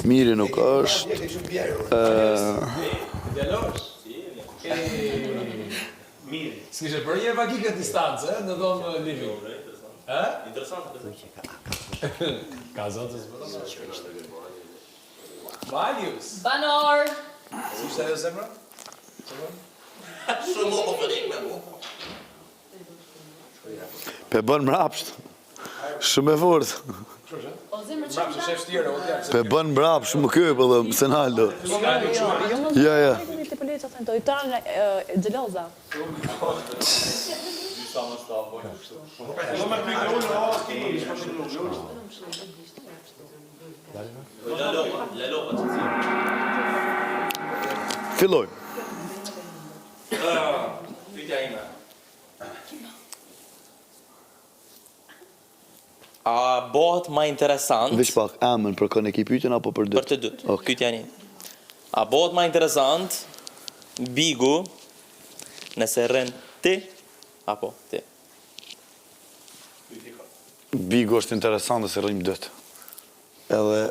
Miri nuk është. S'kishe bërë një evakike distancë, në dhomë living. Interesant. Ka zotës bërë. Marius. Banor. Si shtë ajo zemra? Shumë oferim me mu. Pe bën mrapsht. Shumë e fort. O zemër që Mrapsht shef shtire, o tjerë. Pe bën mrapsht, shumë kjo e pëllëm, se naldo. Ja. të pëllit që thënë, dojtarën gjeloza. Filloj. Pyetja ime. A bëhet më interesant Veç pak, emën për kënë e ki pyetjen apo për dytë? për të dytë? Pyetja një. A bëhet më interesant bigu nëse rën ti apo ti? Bigu është interesant dhe se rrim dytë. Edhe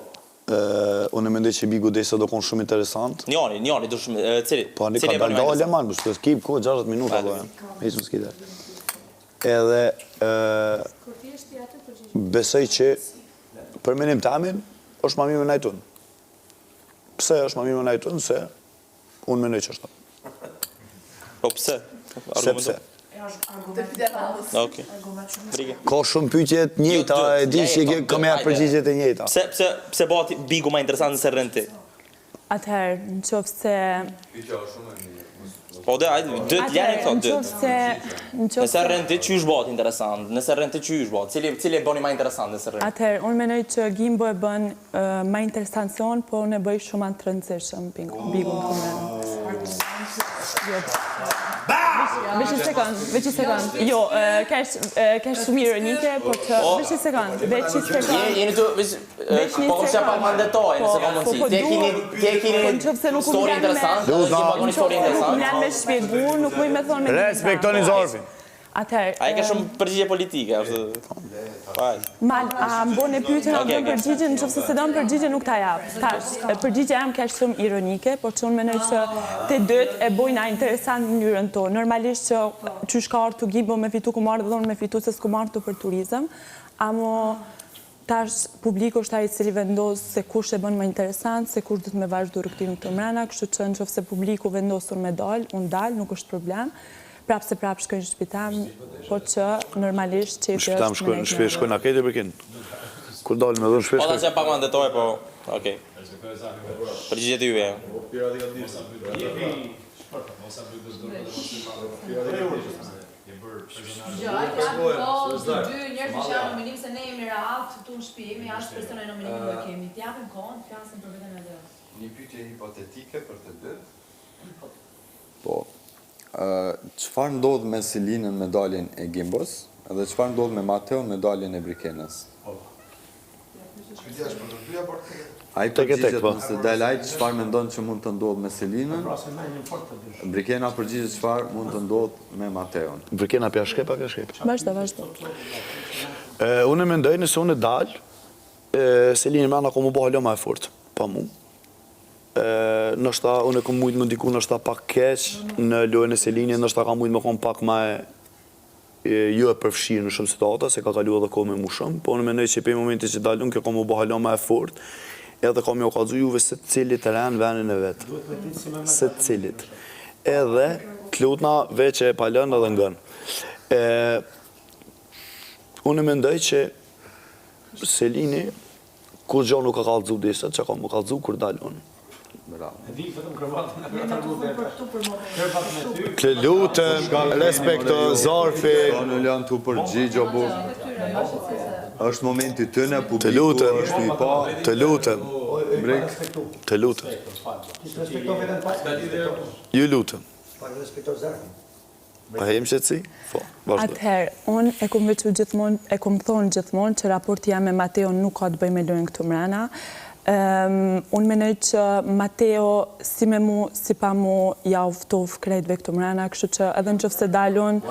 unë mendoj që Bigu desa do konë shumë interesant. Njani, do shumë, cili? Po, një ka dalë manë, më shpes, kip kohë 60 minuta, nisë më s'kite. Edhe, besoj që, për menim të amin, është ma mirë me najtun. Pse është ma mirë me najtun, se unë menoj që është. Po pse? Sepse. Okej. Ka shumë pyetjet njëjta, e di që kam ja përgjigjet e njëjta. Pse bëhet bigu më interesant se rën ti? Atëherë, në qofë se... Po dhe, ajde, dytë, janë këto, dytë. Nëse Nëse rën ti, qysh bëhet interesant? Nëse rën ti, qysh bëhet? Cili e bëni më interesant nëse rën? Atëherë, unë menoj që Gimbo e bën ma interesant se unë, po unë e bëj shumë anë të rëndësishëm, bigun të mërë. Veç një sekund. Jo, kesh shumë ironike, po që... Veç një sekund. Jeni të... Po që pa më ndetoj, nëse pa mundësi. Ti e kini story interesant, dhe ti pagon story interesant. Nuk me shpjegu, nuk muj me thonë me... Respektoni zorfin. Atëherë... A e ka shumë përgjigje politike, është... Mal, a më bone pyetjen, a më bone përgjigje, në qofë se dëmë përgjigje nuk ta japë. Tash, përgjigje jam kesh shumë ironike, por që unë menoj që të dytë e bojna interesant në njërën tonë. Normalisht që qysh ka artu Gimbo me fitu ku marrë dhe dhonë me fitu se s'ku marrë për turizëm, amo tash publiku është ai i cili vendos se kush e bën më interesant, se kush dhëtë me vazhdu rrugtimin të mrena, kështu që në qofë se publiku vendosur me dalë, unë dalë, nuk është problem. Prapë se prapë shkojnë shpitam, po që normalisht që i të Shpitam shkojnë akete për kinë. Kur dalë me dhënë shpesh Po ta që pak më ndetoj, po... Okej. Përgjigje të juve. Të dy njerë të që nominim se ne jemi rahat tu në shpi, jemi ashtë personë e nominimin dhe kemi. T'japim kohën, t'flasim për vetën e dhe. Një pyetje hipotetike për të dy. Po, qëfar ndodhë me Selinën me daljen e Gimbos, edhe qëfar ndodhë me Mateon me daljen e Brikenës? A i përgjigjet nëse del ajtë qëfar me ndonë që mund të ndodhë me Selinën, Brikena përgjigjet qëfar mund të ndodhë me Mateon. Brikena pja shkep, a ka shkep? Vazhdo. Unë e mendoj nëse unë e dalë, Selinë me anë ako mu bëhallo ma e fort, pa mu. Nështë unë e kom mujtë më ndiku nështë pak keq në lojën e Selinje, nështë ka mujtë më kom pak ma jo e përfshirë në shumë situata, se ka kalu edhe kohë me mu shumë, po unë menoj që për momenti që dalun, kjo kom u bëhallo ma e fort, edhe kam jo kalzu juve se të cilit të renë venin e vetë. Se të cilit. Edhe të lutna veç e palën edhe ngën. Unë e mendoj që Selini, kur gjo nuk ka kalzu disët, që ka mu kalzu kur dalun. Të lutëm, respekto, Zorfi. Në lënë të përgjigjo, bu. është momenti tëne, publiku është i pa. Të lutëm. Të lutëm. Ju lutëm. Pa jem qëtësi? Atëherë, unë e kom thonë gjithmonë që raporti jam me Mateon nuk ka të bëj me lojnë këtu mrena. Unë menoj që Mateo, si me mu, si pa mu, ja uftov krejtve këtu mrena, kështu që edhe në qofse dalun,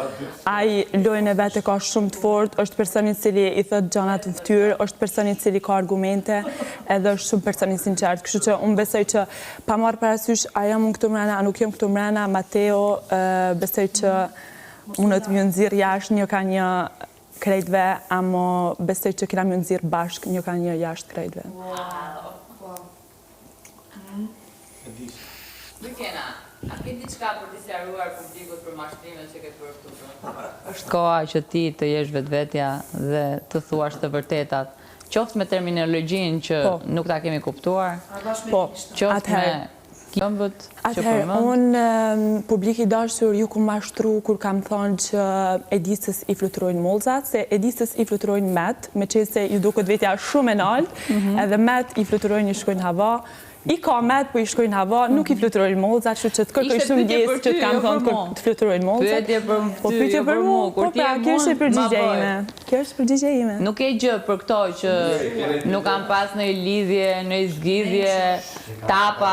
ai lojën e vete ka shumë të fort, është personit cili i thët gjanat në ftyrë, është personit cili ka argumente, edhe është shumë personit sinqert, kështu që unë besoj që pa marrë parasysh a jam unë këtu mrena, a nuk jam këtu mrena, Mateo besoj që unë të mjë nëzirë jashtë, një ka një krejtve, amo besoj që kina mjë nëzirë bashkë, një ka një jashtë krejtve. Bykena, a ke diçka për t'i sqaruar publikut për mashtrimet që ke bërë këtu? Është koha që ti të jesh vetvetja dhe të thuash të vërtetat. Qoftë me terminologjinë që nuk ta kemi kuptuar, qoftë me këmbët që Atëherë, përmend. unë publik i dashur ju ku mashtru kur kam thonë që edisës i fluturojnë molzat, se edisës i fluturojnë met, me që se ju duket vetja shumë e naltë, edhe met i fluturojnë i shkojnë hava, i ka met, po i shkojnë hava, nuk i fluturojnë molzat, që të kërkoj shumë gjesë që të kam thonë kur të fluturojnë molzat. Pyetje për ty, Pyetje jo për për mu, mua. Kur po ti pra, e kjo është mund, përgjigje ma ime. bëj. Kjo është përgjigje ime. Nuk e gjë për këto që nuk kam pas në lidhje, në zgjidhje, tapa,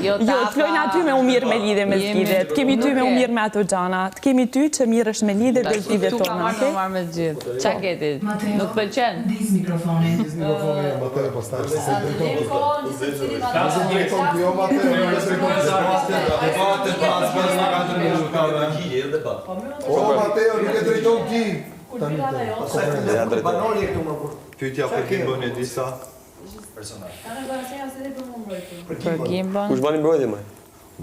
jo tapa. Jo, të lojnë aty me u mirë me lidhje me zgjidhje. Të kemi ty me u mirë me ato gjana. Të kemi ty që mirësh me lidhje dhe zgjidhje Tu ka tona, marrë marrë me gjithë. Qa keti? Nuk pëlqen? Dis mikrofonin. Mateo, pastaj se Drejton, se cili Debatet pas 4 minuta. O, Mateo, nuk e drejton ti. Pyetja për Gimbon e disa. Për Gimbon? Kush bani mbrojtje më?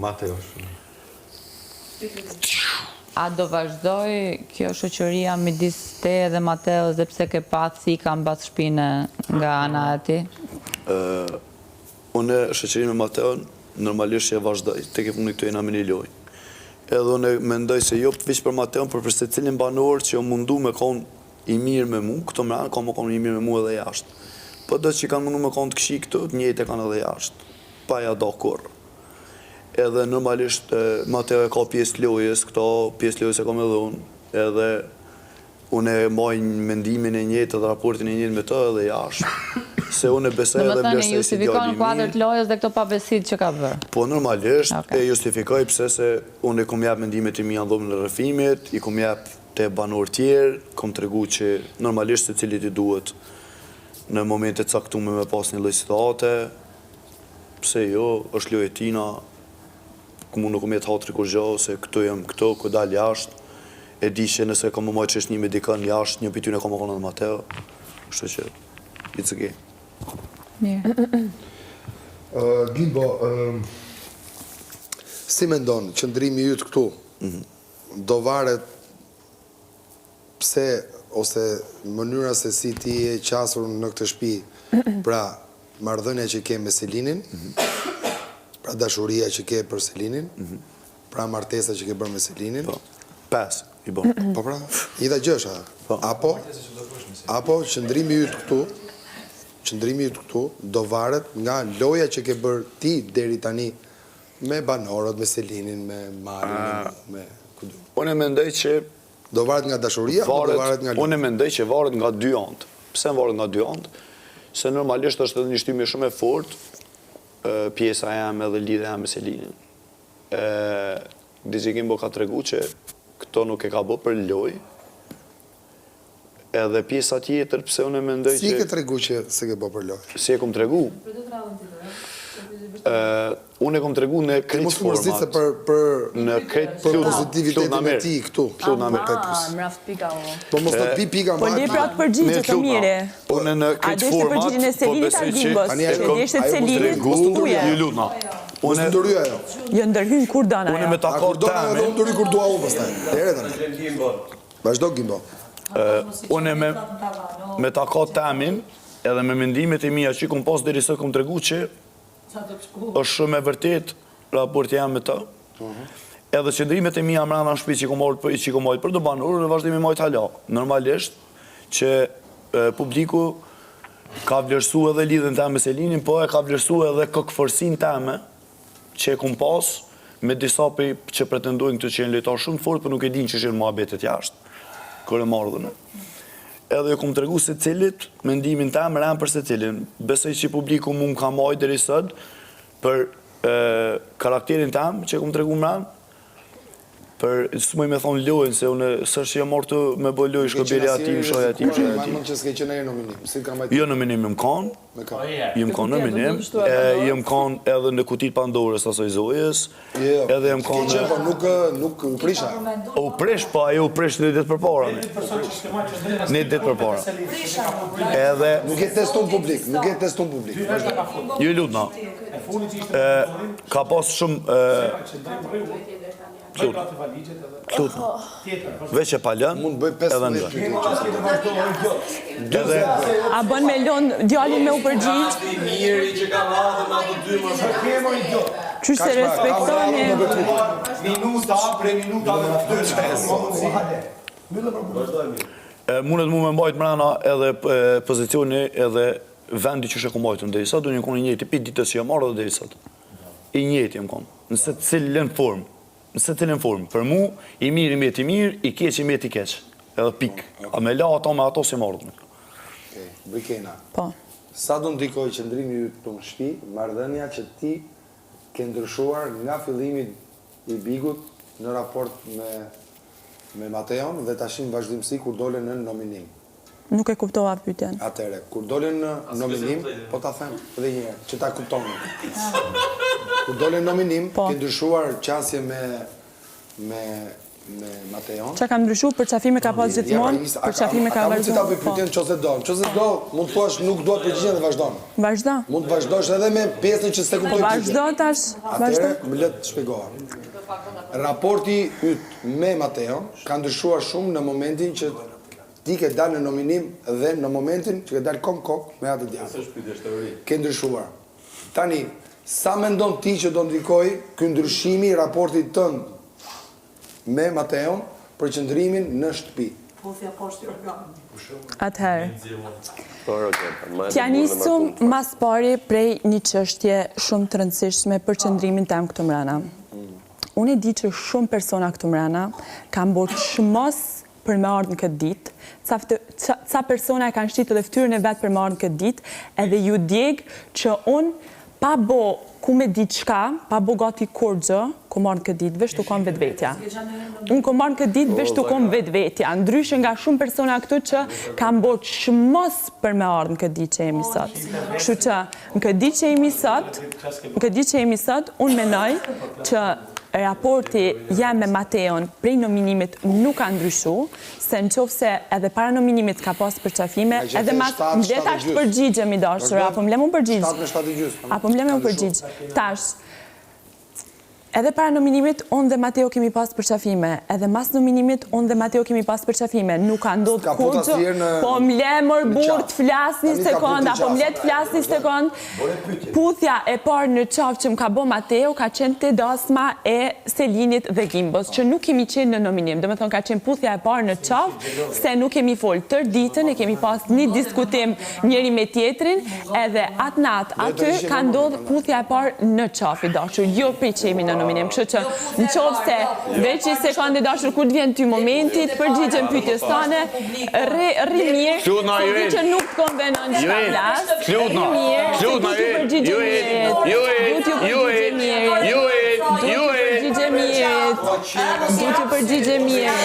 Mateo. A do vazhdoj kjo shoqëria midis te dhe Mateo dhe pse ke patë si ka mbas shpine nga ana e ti? Unë shoqërinë me Mateon normalisht që e vazhdoj, tek e fundi këtu jena me një lojë. Edhe unë mendoj se jo veç për Mateon, por për secilin banor që mundu me kon i mirë me mu, këto më ranë ka më kon i mirë me mu edhe jashtë. Po do që kanë mundu me kon të këshi këtu, të njëjtë e kanë edhe jashtë. Pa ja do kur. Edhe normalisht Mateo e ka pjesë lojës, këto pjesë lojës e kam edhe unë, edhe unë e mbaj mendimin e njëjtë dhe raportin e njëjtë me të edhe jashtë. Se unë e besoj edhe Domethënë vlerësoj si justifikon djali i kuadër mirë. të lojës dhe këto pabesit që ka bërë. Po normalisht Okay. e justifikoj pse se unë e kom jap mendimet e mia në dhomën e rrëfimit, i kom jap te banor tjerë, kom tregu që normalisht secilit i duhet në momente të caktuara me pas një lloj situate. Pse jo, është lojë e tina, ku unë nuk kom jetë hatri kur gjë, se këtu jam këto, ku dal jashtë. E di që nëse kam më marrë çështje me dikën jashtë, një pyetje kam qenë në Mateo. Kështu që it's okay. Mirë. Gimbo, si mendon, qëndrimi yt këtu, do varet pse, ose mënyra se si ti e qasur në këtë shtëpi, pra marrëdhënia që ke me Selinin, pra dashuria që ke për Selinin, pra martesa që ke bërë me Selinin. Po. 5 i bën. Po pra, i dha gjësha. Apo qëndrimi yt këtu do varet nga loja që ke bërë ti deri tani me banorët, me Selinin, me Marin, me kudo. Unë mendoj që do varet nga dashuria apo do varet nga loja? Unë mendoj që varet nga dy anë. Pse varet nga dy anë? Se normalisht është edhe një shtymje shumë e fortë pjesa jam edhe lidhja jam me Selinin. DJ Gimbo ka tregu që këto nuk e ka bë për lojë. Edhe pjesa tjetër, pse unë mendoj që... Si ke tregu që se ke bë për lojë? Si e kom tregu? Unë e kom tregu në krejt format. Në krejt për pozitivitetin e ti këtu. Mraft pika o. Po mos të pi pika Po li pra të përgjigje të mire. Unë në A krejt deshte format... përgjigjen e Selinit a Gimbos? Që deshte Selinit, uje. Ju lutna. Mos të ndërhyj ajo. Jo ndërhyn kur dana Unë ajo. me takor Kur do na do ndërhyj kur dua unë pastaj. Deri tani. Vazhdo Gimbo. Unë me takot temin edhe me mendimet e mia që kom pas deri sot kom tregu që është shumë e vërtet raporti jam me të. Edhe qëndrimet e mia mbrana në shtëpi që kom marrë për të banorë në vazhdim i marrë hala. Normalisht që publiku ka vlerësuar edhe lidhjen time me Selinin, po e ka vlerësuar edhe kokëforsinë time që kom pas me disa që pretendojnë këtë që janë lojtarë shumë fort, por nuk e dinë që janë muhabetet jashtë. Kërë e marrë dhe në. edhe ju kom të regu se cilit, mendimin ta më ranë për se cilin. Besoj që publiku mu më ka mojë deri sot për karakterin tam që kom të regu më ranë, për së mëj me thonë lojnë, se unë sërë që jam morë të me bëj lojë, shkobiri ati, më shoj ati, më shoj ati. Më që s'ke që në e nominim. Jo nominim jëm kanë, jëm kanë nominim, jëm kanë edhe në kutit Pandorës asoj zojës, edhe jëm kanë... S'ke që, po nuk u prisha. U prish, po ajo u prish një ditë për para. Një ditë për para. Edhe... Nuk e teston publik, nuk e teston publik. Ju lutna. Ka pas shumë... Veç e palën, edhe në dhe. A bën me lonë djallin me u përgjith? Miri që ka radhe me ato dy më shumë. Që se respektoni? Minuta, pre minuta dhe mundet mu me mbajt mrena edhe pozicioni edhe vendi që shë ku mbajtën dhe i sot, unë konë i njëti, pi ditës që jam marrë dhe i sot. I njëti jem konë, nëse të cilën formë. Nëse të cilën formë. Për mu, i mirë i mjeti mirë, i keq i mjeti keq. Edhe pik. A me la ato me ato si marrë. Brikena, Po. sa do ndikoj qëndrimi ju të më shpi, marrëdhënia që ti ke ndryshuar nga fillimi i Bigut në raport me Mateon dhe tashim vazhdimsi kur dole në nominim. Nuk e kuptova pyetjen. Atere, kur dole në nominim, po ta them edhe një herë, që ta kuptoni. Kur dole në nominim, ke ndryshuar qasje me Mateon. Qa kam ndryshu, përqafime ka pas gjithmonë, përqafime ka vazhdo. A mund që ta për pyetjen qëse do. Qëse do, mund të thuash nuk do të përgjigjen dhe vazhdojnë. Vazhdo. Mund të vazhdojsh edhe me pjesën që s'te kuptoj pyetjen. Vazhdo tash, vazhdo. Atere, më letë të shpegoha. Raporti yt me Mateon ka ndryshuar shumë në momentin që ti ke dalë në nominim dhe në momentin që ke dalë kok me atë djathtë. Ke ndryshuar. Tani, sa mendon ti që do ndikoj ky ndryshimi i raportit tënd me Mateon për qëndrimin në shtëpi? Atëherë, t'ja nisum mas pari prej një çështje shumë të rëndësishme për qëndrimin tem këtu mrena. Unë e di që shumë persona këtu mrena kanë bërë shmos për me ardhë në këtë ditë, ca persona e kanë shqitë dhe ftyrën e vetë për me ardhë në këtë ditë, edhe ju djegë që unë pa bo ku me ditë shka, pa bo gati kur gjë, ku marrë në këtë ditë, vesh të kom vetë vetja. Unë ku marrë në këtë ditë, vesh të kom vetë vetja. Ndryshë nga shumë persona këtu që kam bërë shmos për me ardhë në këtë ditë që jemi sot. Kështu që në këtë ditë që jemi sot, unë menoj që raporti jam me Mateon prej nominimit nuk ka ndryshu, se në qofë se edhe para nominimit ka pas përqafime, edhe mas mleta është përgjigje mi dashur, apo mle mu përgjigje. Apo mle mu përgjigje. Tash, edhe para nominimit, unë dhe Mateo kemi pas përqafime, edhe mas nominimit, unë dhe Mateo kemi pas përqafime. Nuk ka ndodhë kurgjë, po mle mërë burë të flasë një sekund, apo mle të flasë një sekund. Puthja e parë në qafë që më ka bo Mateo, ka qenë të dasma e Selinit dhe Gimbos, që nuk kemi qenë në nominim. Dhe me thonë, ka qenë puthja e parë në qafë, se nuk kemi folë tër ditën, e kemi pas një diskutim njëri me tjetrin, edhe atë natë, aty ka ndodhë puthja e parë në qafë i dashur, jo prej që jemi në nominim, kështu që në qovë se veç i sekondë dashur kur të vjen ty momentit, përgjigjen pyetjes tane, rri mirë, se di që nuk të konvenon që ta flasë, rri mirë, se du t'ju përgjigje mirët,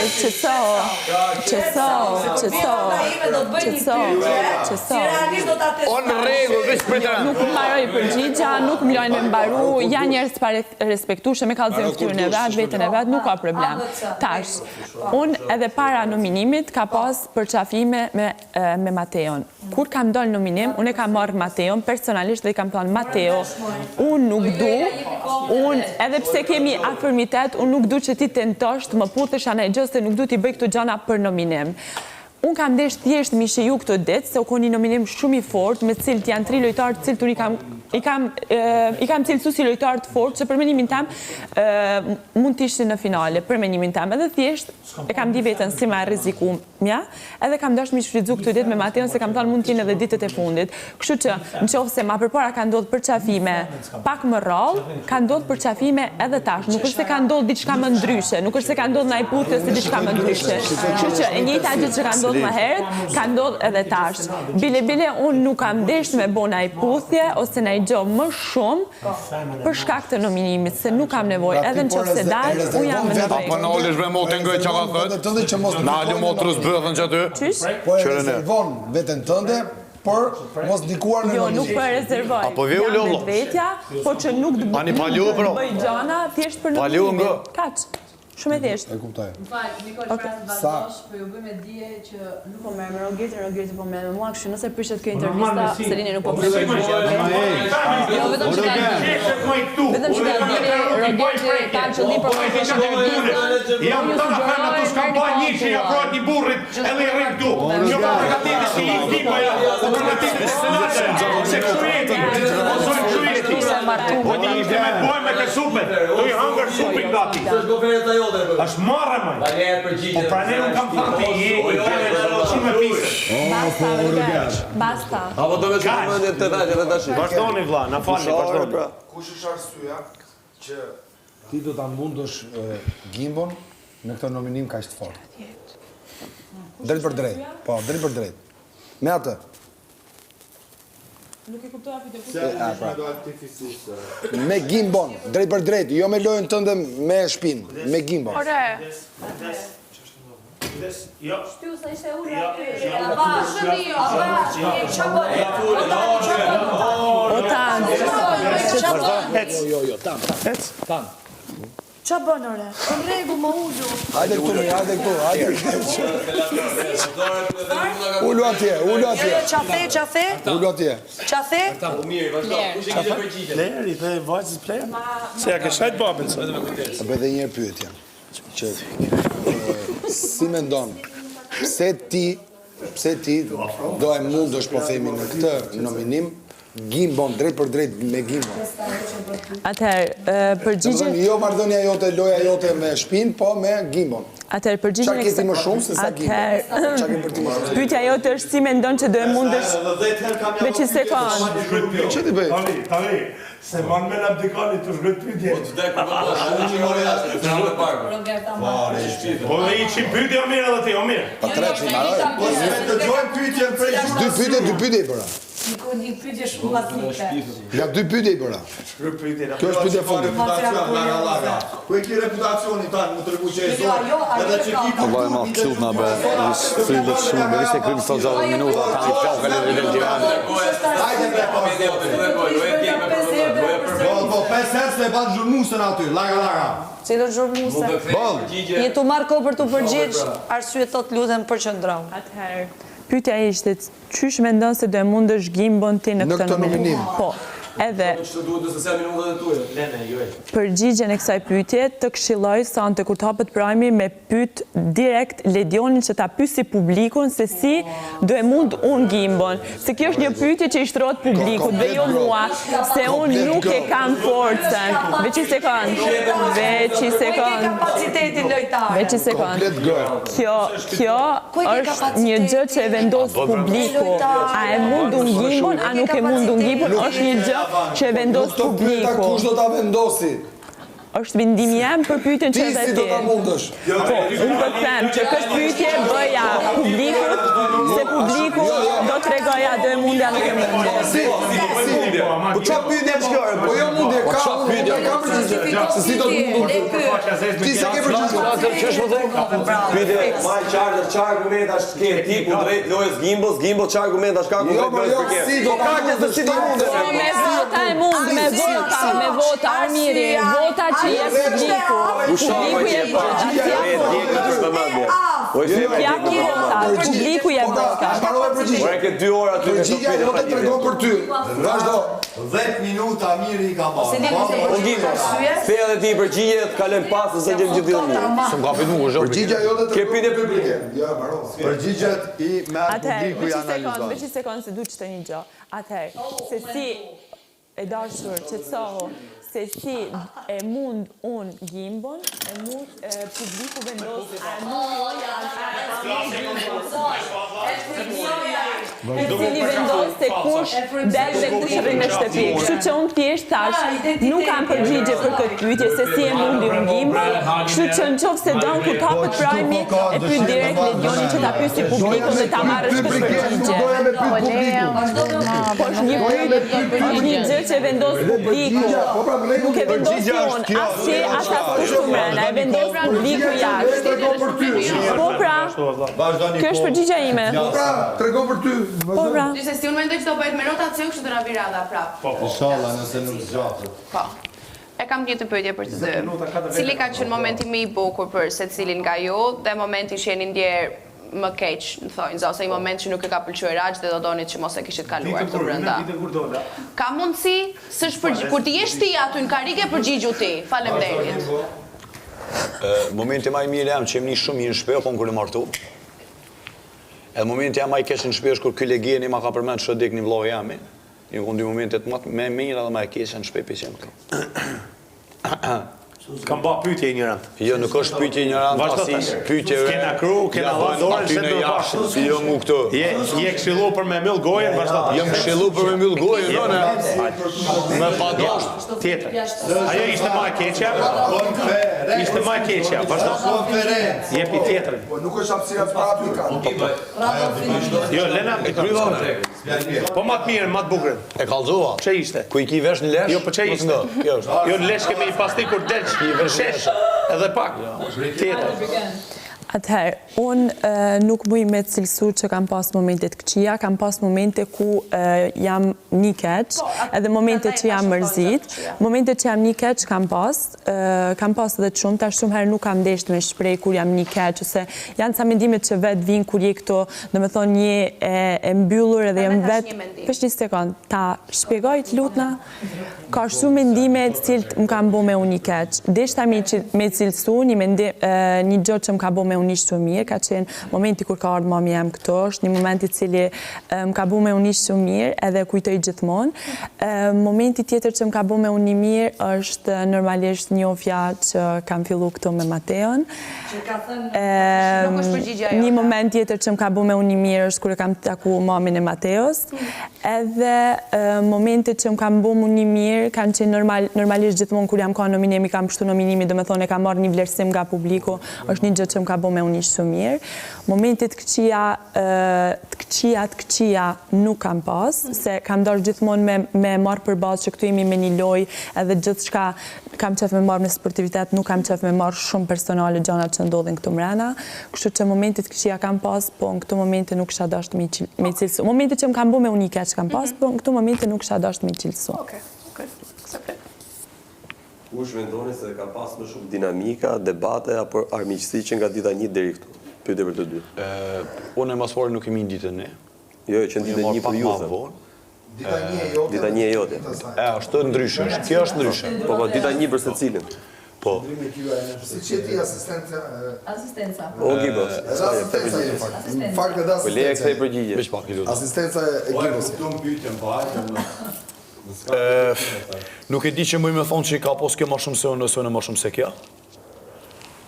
nuk më maroj përgjigja, nuk më lojnë me mbaru, janë njerëz pa respektueshëm me kallëzim ftyrën e vet, veten e vet, nuk ka problem. Tash, unë edhe para nominimit ka pas përqafime me Mateon. Kur kam dal nominim, unë e kam marrë Mateon personalisht dhe i kam thënë Mateo, unë nuk du, edhe pse kemi afirmitet, unë nuk du që ti tentosh të më puthesh anaj gjë se nuk du t'i bëj këto gjana për nominim. Unë kam desh thjesht mi sheju këtë ditë, se u koni nominim shumë i fort, me cilët janë 3 lojtarë të cilët unë i kam cilësu si lojtarë të fort, që për menimin tam mund t'ishtë në finale, për menimin tam. Edhe thjesht e kam di vetën si ma riziku mja, edhe kam dash mi shfridzu këtë ditë me Mateon, se kam thënë mund t'jene edhe ditët e fundit. Kështu që në qofë se ma përpara ka ndodhë përqafime pak më rrallë, ka ndodhë përqafime edhe tash. Nuk është se ka ndodhë diçka më ndryshe, nuk është se ka ndodhë na i puthje se diçka më ndryshe. Kështu që e njëjta gjë që ka ndodhë ndodhë më herët, ka ndodhë edhe tash. Bile, unë nuk kam desh me bo na i puthje, ose na i gjo më shumë, për shkak të nominimit, se nuk kam nevoj, edhe në qëfë se dalë, unë jam në Pa në olish me motin gëj që ka thët, në alë motrës bëthën që ty. Qysh? Po e rezervon veten tënde, por mos ndikuar në Jo, nuk për rezervoj. Apo veu jam vetvetja, po që nuk të bëj gjana, thjesht për nominimin. Kaq. Shumë e thjesht. E kuptoj. M'fal, Nikol Frans vazhdosh, po ju bëjmë dije që nuk po merr me Rogirtin po merr me mua, kështu nëse prishet kjo intervista, Selini nuk po prishet. Jo, vetëm që ka Rogirti ka qëllim për të prishet intervistën. Jam të në fërnë të shkampaj një që i afrojt një burrit edhe i rritë du. Që për përgatimi si i kipa ja, për përgatimi si senatër, se kështu jeti, ozoj kështu jeti. Po një ishte me të bojnë me të supet, do i hangër supin gati. Ashtë marrë mëj. Po pra ne nuk kam thënë ti, që me pisë. Basta. Apo do me që më mëndje të vetë edhe të shi. Vazhdoni vla, na falni, vazhdoni. Kush është arsyeja që ti do ta mbundësh Gimbon në këtë nominim kaq të fortë? Drejt për drejt. Po, drejt për drejt. Me atë. Nuk e kuptova pyetjen. Me Gimbon, drejt për drejt, jo me lojën tënde me shpinë, me Gimbon. Ore. Jo. Shtu sa ishte ura aty. Jo, tan. Qa bën ore? Në regu më ullu. Hajde këtu, hajde. Ullu atje. Qafe? Ullu atje. Qafe? Leri dhe vajzës plejer? Se ja ke shajt babin së. Bëj dhe një pyetje. Që si mendon, pse ti do e mundesh po themi në këtë nominim Gimbon, drejt për drejt me Gimbon? Atëherë, përgjigjen... Jo marrëdhënia jote, loja jote me shpinë, po me Gimbon. Atëherë, përgjigjen... Qa keti më shumë se sa Gimbon? Qa ke për ti më shumë? Pyetja jote është si mendon që do e mundesh... Veç i sekond. Që ti bëj? Tani, se man me l'abdikani të shgët pytje. Po dhe i që pytje o mirë edhe ti, o mirë. Pa tre që i maroj. Dy pytje i bëra. Një pyetje shumë klasike. Ja dy pytje i bëra. Kjo është pytje fundi. Ku e ki reputacioni tanë, mu të rëgu që e zonë, edhe që ki Allah e ma qiltë nga be, frindët shumë, be ishte krymë të gjatë minuta, ta një fjallë e dhe gjiranë. Hajde bre, po 5 herë se e batë zhurmusën aty, laga. Cilë zhurmuse? Je tu marrë kohë për të përgjigj, arsye thot lutem përqëndroni. Atëherë, pyetja ishte, qysh mendon se do e mundësh Gimbon ti në këtë nominim? Po, edhe përgjigjen e kësaj pyetje të këshilloj sa në të kur të hapet prajmi me pyet direkt Ledionin që ta pyesi publikun se si do e mund unë Gimbon. Se kjo është një pyetje që i shtrohet publikut dhe jo mua, se unë nuk e kam forcën. Veç i sekond. Kjo është një gjë që e vendos publiku. A e mund unë Gimbon, a nuk e mund unë Gimbon, është një gjë që e vendos publiku. Kush do ta vendosi? është vendimi jam për pyetjen që Ti si do ta mundësh? Po, unë po them që këtë pyetje bëja publikut, se publiku do t'rregoja do e mundja nuk e mundja. Po çfarë pyetje është kjo? Po jo mundje, ka pyetje, ka përgjigje. Se si do të mundësh? Ti sa ke përgjigje? Ç'është më thënë? Pyetje, më çfarë argumentash ke ti kundrejt lojës Gimbo çfarë argumentash ka kundrejt lojës për si do ta mundësh? Me vota e mund, me vota, Armiri, vota që je publiku. Publiku je vota. Publiku je vota. Ora ke 2 orë aty. Përgjigja jote tregon për ty. Vazhdo. 10 minuta Miri i ka marrë. Se edhe ti përgjigje të kalojmë pas se gjë gjithë mirë. S'm ka fituar zhë. Përgjigja jote ke pyetje publike. Jo, mbaro. Përgjigjet i me publiku janë analizuar. Veç një sekond se duhet të një gjë. Atëherë, se si e dashur qetësohu se si e mund unë Gimbon, e mund publiku vendos, a mund i cili vendos se kush del dhe kush rrin në shtëpi. Kështu që unë thjesht thash, nuk kam përgjigje për këtë pyetje se si e mundi unë gimbën, kështu që nëse don kur hapet Prime e pyet direkt Legionin që ta pyesi publikun dhe ta marrësh këtë përgjigje. Po është një gjë që vendos publiku. Nuk e vendos unë, asnjë asas kushtumrena, e vendos publiku jashtë. Po pra, kjo është përgjigja ime. Po pra, trego për ty. Po pra. Nëse si unë mendoj që do bëhet me rotacion, kështu do na vi Rada prap. Inshallah, nëse nuk zgjatet. Po. E kam një të pyetje për të dy. Cili ka qenë momenti më i bukur për secilin nga ju dhe momenti që jeni ndjer më keq, në thonjë, ose një moment që nuk e ka pëlqyer aq dhe do donit që mos e kishit kaluar të brenda. Ka mundësi, kur ti jesh ti aty në karike përgjigju ti. Faleminderit. Momenti më i mirë jam që jam një shumë mirë në shtëpi apo kur e martu. Edhe momenti jam më i keq në shtëpi është kur ky Legioni ma ka përmend që dek një vëllai jam. Një dy momentet më mirë dhe më e keq në shtëpi që jam këtu. Kam ba pyetje ignorant. Jo, nuk është pyetje ignorant, pasi pyetje kena kru, kena vëllorën se do bashkë. Jo mu këtu. Je këshillu për me myll gojën, vazhdo. Jam këshillu për me myll gojën, nëna. Me padosht. Tjetër. Ajo ishte më e keqja. Ishte më e keqja, vazhdo. Konferencë. Jepi tjetër. Po nuk është hapësira praktika. Jo, Lena, po më të mirë, më të bukur. E kallzova. Çe ishte? Ku i ki vesh në lesh? Jo, po çe ishte? Kjo është. Jo, në lesh kemi pasti kur del shesh edhe pak. Tjetër. Atëherë, unë nuk buj me cilësu që kam pas momentet këqia, kam pas momente ku jam një keq, edhe momentet që jam mërzit. Momentet që jam një keq kam pas edhe të shumë, tash shumë herë nuk kam desht me shprej kur jam një keq, ose janë ca mendimet që vetë vinë kur je këto, do me thonë një e mbyllur edhe jem vetë... Pesh një sekund, ta shpjegoj të lutna, ka shumë mendime të cilët më kam bo me unë një keq. Deshta me cilësu një gjë që më ka bo me unë ishtë shumë mirë, ka qenë momenti kur ka ardhë mami jam këto, është një moment i cili më ka bu me unë ishtë shumë mirë edhe kujtoj gjithmonë. Momenti tjetër që më ka bu me unë një mirë është normalisht njofja që kam fillu këto me Mateon. Një moment tjetër që më ka bu me unë një mirë është kur e kam taku mamin e Mateos. Edhe momentet që më kam bu mu një mirë kanë qenë normalisht gjithmonë kur jam ka nominimi, kam pështu nominimi, do me thonë e kam marrë një vlerësim nga publiku, është një gjë që më ka bu me unë ishtë shumë mirë. Momentit të këqia nuk kam pas, se kam dorë gjithmonë me marrë për bazë që këtu jemi me një loj, edhe gjithë shka kam qef me marrë me sportivitet, nuk kam qef me marrë shumë personale gjanat që ndodhin këtu mrena, kështu që momentit këqia kam pas, po në këtu momente nuk isha dasht me cilësu. Momentit që më kam bu me unë i keq kam pas, po në këtu momente nuk isha dasht me cilësu. Kush mendoni se ka pas më shumë dinamika, debate apo armiqësi që nga dita 1 deri këtu? Pyetje për të dy. Unë e mas nuk kemi ditën ne. Jo, që ditën 1 për ju. Dita 1 e jote. Dita 1 e jote. Është ndryshe. Kjo është ndryshe. Po dita 1 për secilin. Po. Si që ti asistenca? Asistenca. O Gibos. Në fakt edhe Po leja kësaj përgjigje. Asistenca e Gibos. Nuk e di që mëj me thonë që i ka pos kjo ma shumë se unë nësë unë ma shumë se kjo.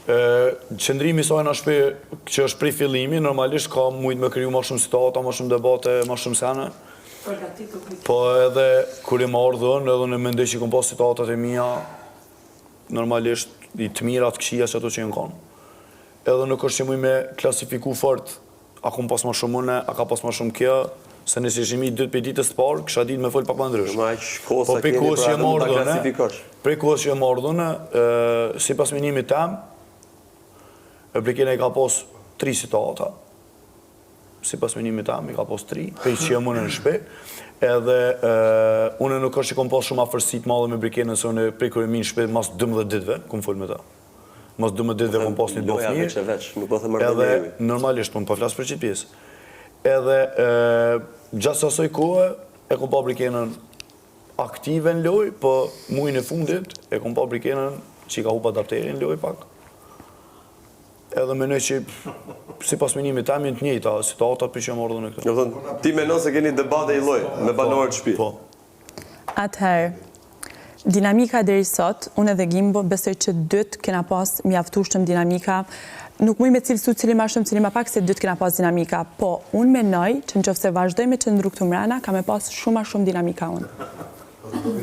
Qëndrimi sa e në shpe që është prej fillimi, normalisht ka mujtë me kryu ma shumë situata, ma shumë debate, ma shumë sene. Po edhe kur i ma ardhën, edhe në mendoj që i kom pas situatat e mija, normalisht i të mirat këshia që ato që jenë kanë. Edhe nuk është që mëj me klasifiku fort, a kom pas ma shumë une, a ka pas ma shumë kjo, se nëse ishimi 2 për ditës të parë, kësha ditë me folë pak më ndrysh. Po për kohës që e më ardhune, si pas minimit tem, Blikena i ka pos 3 situata. Si pas minimit tem, i ka pos 3, për që jam unë në shpe. Edhe unë nuk është që kom pos shumë afërsit madhe me Blikena, se unë prej kërë minë shpe mas 12 ditëve, kom folë me ta. Mas 12 ditëve kom pos një bof mirë. Edhe normalisht, më pa flasë për qitë pjesë. Edhe gjatë sasoj kohë e kom pa Brikenën aktive në loj, po mujnë e fundit e kom pa Brikenën që i ka hupa adapteri në loj pak. Edhe menoj që si pas minimit tam jenë të njëjta, situatat për që jam ardhën e këtë. Ti menon se keni debate i loj me banorët shtëpi? Po. Atëherë, dinamika deri sot, unë edhe Gimbo, besoj që dytë kena pas mjaftueshëm dinamika. nuk muj me cilësu cili ma shumë, cili ma pak, se dy të kena pas dinamika, po unë menoj që në qofë se vazhdoj me qëndru këtu mrena, ka me pas shumë ma shumë dinamika unë.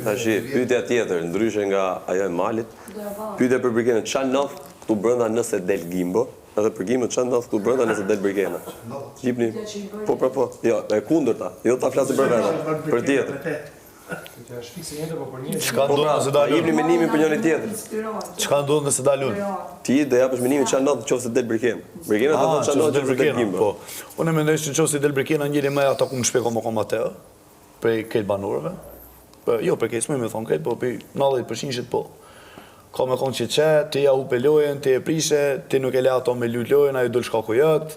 Tashi, pyetja tjetër, ndryshe nga ajo e Malit, pyetja për Brikenën, ç'a ndodh këtu brenda nëse del Gimbo, edhe për Gimbo ç'a ndodh këtu brenda nëse del Brikena? Gjipni. Po. Jo, e kundërta. Jo ta flasim për veten, për tjetër. Çka ndodh nëse dalun? Jepni menimin për njëri tjetrin. Çka ndodh nëse dalun? Ti do japësh menimin ç'a ndodh nëse del Brikena. Brikena do të thotë ç'a ndodh nëse del Gimbo. Po. Unë mendoj se nëse del Brikena njëri më ata ku më shpjegoj më kom atë, për këtë banorëve. Jo, për këtë më thon këtë, po për 90% po. Ka me konë që ti ja hupe lojën, ti e prishe, ti nuk e le ato me lut lojën, ajo dul shka ku jët.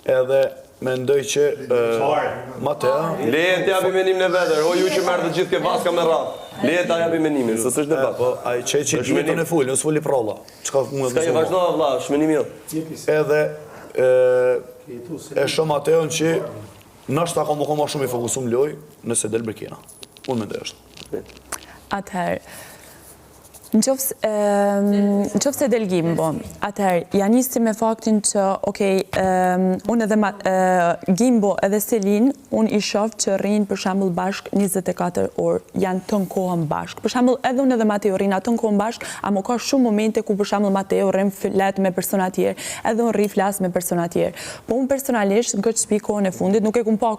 Edhe mendoj që Matea... Leje të japi menimin e vetër, o ju që merë të gjithë ke vaska me rrath. Leje të japi menimin, së të është debat. Po, ai që jetën e full, nësë fulli prolla. Ska i vazhdojnë vla, shmenimi jëtë. Edhe e shumë Mateon që nështë ta ka më shumë i fokusum loj nëse del Brikena. Unë mendoj është. Atëherë, në qofë se del Gimbo, atëherë, janë njësi me faktin që, unë edhe Gimbo edhe Selin, unë i shofë që rrinë për shambull bashk 24 orë, janë të në kohën bashk. Për shambull edhe unë edhe Mateo rrinë atë në kohën bashk, a më ka shumë momente ku për shambull Mateo rrinë flet me persona tjerë, edhe unë rri flas me persona tjerë. Po unë personalisht, në këtë shpi kohën e fundit, nuk e kumë pa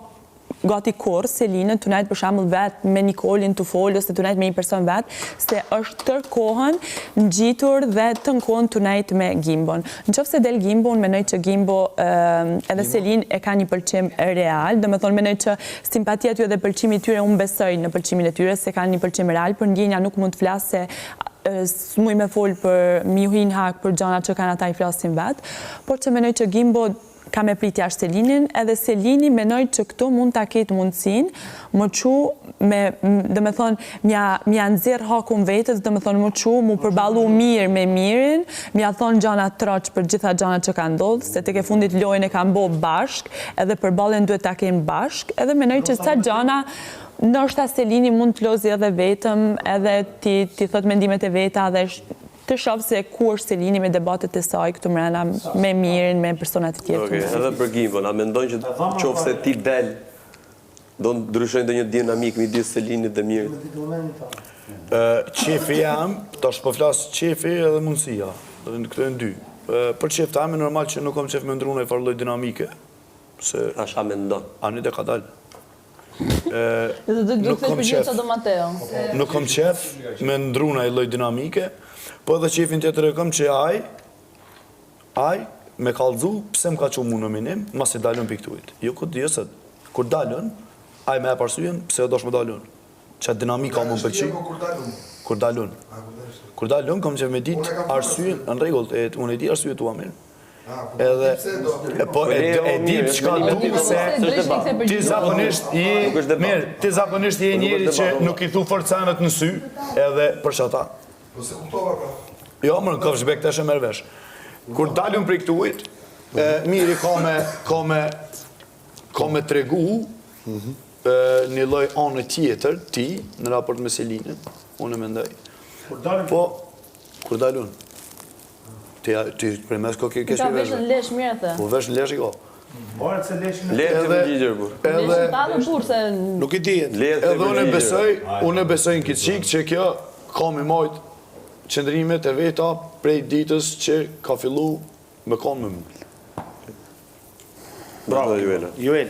gati kur Selinën të najtë për shambull vetë me Nikolin të folë, ose të najtë me një person vetë, se është tërë kohën në gjitur dhe të në kohën të najtë me Gimbon. Në qofë se del Gimbo, unë menoj që Gimbo edhe Selin e ka një pëlqim real, dhe me thonë menoj që simpatia tyre dhe pëlqimi tyre, unë besoj në pëlqimin e tyre, se ka një pëlqim real, për ndjenja nuk mund të flasë se s'muj me folë për miuhin hak për gjana që kanë ata i flasin vetë, por që menoj që Gimbo ka me prit jashtë Selinin, edhe Selini menoj që këto mund të ketë mundësin, më qu, dhe me thonë, mja nëzirë hakun vetës, dhe me thonë, më qu, mu përbalu mirë me mirin, mja thonë gjana troq për gjitha gjana që ka ndodhë, se të ke fundit lojnë e kam bo bashk, edhe përbalen duhet të kemë bashk, edhe menoj që sa gjana, nështë ta Selini mund të lozi edhe vetëm, edhe ti thot mendimet e veta, dhe të shofë se ku është Selini me debatet e saj këtu mrena me mirin, me personat të tjetë. Edhe për Gimbon, a mendojnë që qofë se ti del, do në ndryshojnë dhe një dinamik midis Selinit dhe mirit? Qefi jam, ta është po flasë qefi edhe mundësia, këtë e në dy. Për qef të amë, normal që nuk kom qef me ndruna e farloj dinamike. A shka me ndonë? A një dhe ka dalë. Nuk kom qef me ndruna e loj dinamike, po edhe qefin tjetër e kom që aj me kalëzu, pse më ka që mu në minim, mas i dalën për këtujt. Jo këtë djesët, kur dalën, aj me e parsujen, pse e dosh me dalën. Që dinamika më përqi, kur dalën. Kur dalën, kom që me ditë arsujen, në regull, unë e di arsujen të uamin. Edhe, e ditë që ka du se ti zakonisht je njeri që nuk i thu forcanët në sy, edhe për që ata. Jo, më në këfsh bek të shë mërvesh. Kur dalën për i këtë ujt, miri ka me tregu një loj anë tjetër, ti, në raport me Selinin, unë e mendoj. Po, kur dalën. Ti për mes ko kesh ka vesh në lesh mirë të? Po vesh në lesh i ko. Letë të me gjigjër, bur. Lesh në talën, bur, se... Nuk i dijet. Edhe unë e besoj në këtë qikë që kjo ka mi majtë qëndrimet e veta prej ditës që ka fillu me konë me më. Bravo, Juel.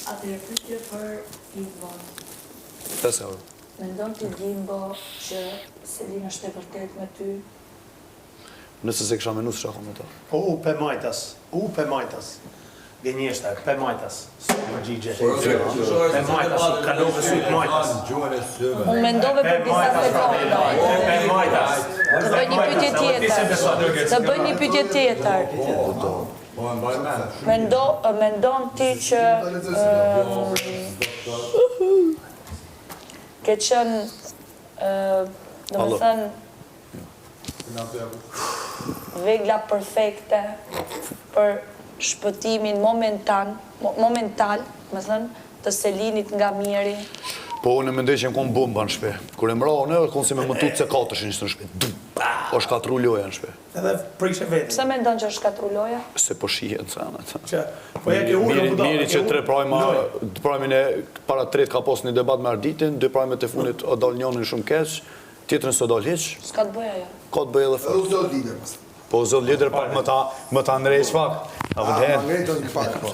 Atëherë pyetje për Gimbon. Pesë euro. Mendon ti Gimbo që Selin është e vërtet me ty? Nëse se kësha menu së shako me ta. Pe majtas. Gjenjeshta, pe majtas. Së përgjigje. Pe majtas, ka do vësut majtas. Unë mendove për disa sekonda. Pe majtas. Të bëj një pyetje tjetër. Mendon ti që ke qënë, do më thënë, vegla perfekte për shpëtimin momental, më thënë, të Selinit nga miri. Po, unë e mendoj që më konë bomba në shpe. Kër e mra, unë e konë si me më tutë se katësh në shpe. O shkatru loja në shpe. Edhe prishe vetë. Pse me ndonë që është shkatru loja? Se po shihet sa në të. Po ja ke unë në Miri që tre prajmin e para tret ka pos një debat me Arditin, dy prajmet e funit o dal njonin shumë keq, tjetërën së dal hiq. Ska të bëja jo. Ka të bëja dhe fërë. Edhe zot lider pas. Po zot lider pak më ta ndrejsh pak. A vëdhen? Ma ngrejtë një pak, po.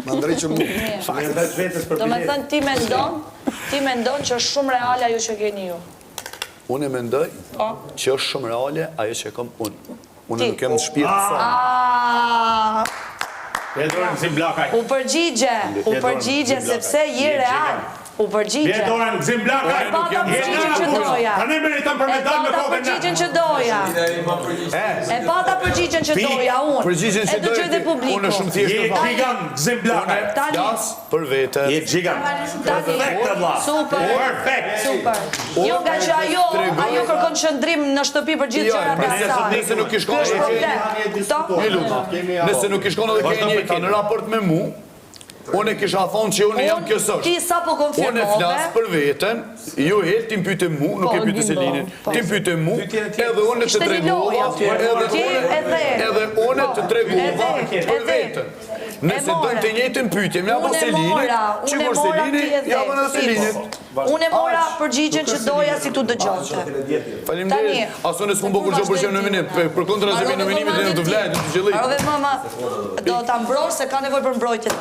Ma ndrejtë që mu. Do me thënë ti me ndonë që është shumë reale ajo që keni ju. Unë e mendoj që është shumë reale ajo që kam unë. Unë nuk kem të shpirë të sa. U përgjigje sepse je real. U përgjigje. Vjetorën gzim blaka. E pata përgjigjen që doja. A ne meriton për medal me kokën. E pata përgjigjen që doja. E pata përgjigjen që doja unë. Përgjigjen që doja. E dëgjoj dhe publiku. Unë shumë thjeshtë. Je gigant gzim blaka. Flas për vete. Je gigant. Perfekt vëlla. Super. Perfekt. Super. Jo nga që ajo kërkon qëndrim në shtëpi për gjithë gjërat e saj. Nëse nuk i shkon Nëse nuk i shkon edhe ke njëta në raport me mu, unë e kisha thonë që unë jam kësësht. Ti sa po konfirmove. Unë e flasë për veten, ju helë ti mpyte mu, nuk e pyte Selinin. Ti mpyte mu, edhe unë të tregova, edhe unë të tregova për veten. Nëse dojnë të njëjtë mpytje, mja për Selinin, që për Selinin, ja për në Selinin. Unë e mora përgjigjen që doja si tu dëgjonte. Faleminderit, aso në s'kum bëkur që përshem në minim, për kontra se mi në minimit dhe në të vlejt, në të gjëllit. Arove mama, do të mbroj se ka nevoj për mbrojtjet.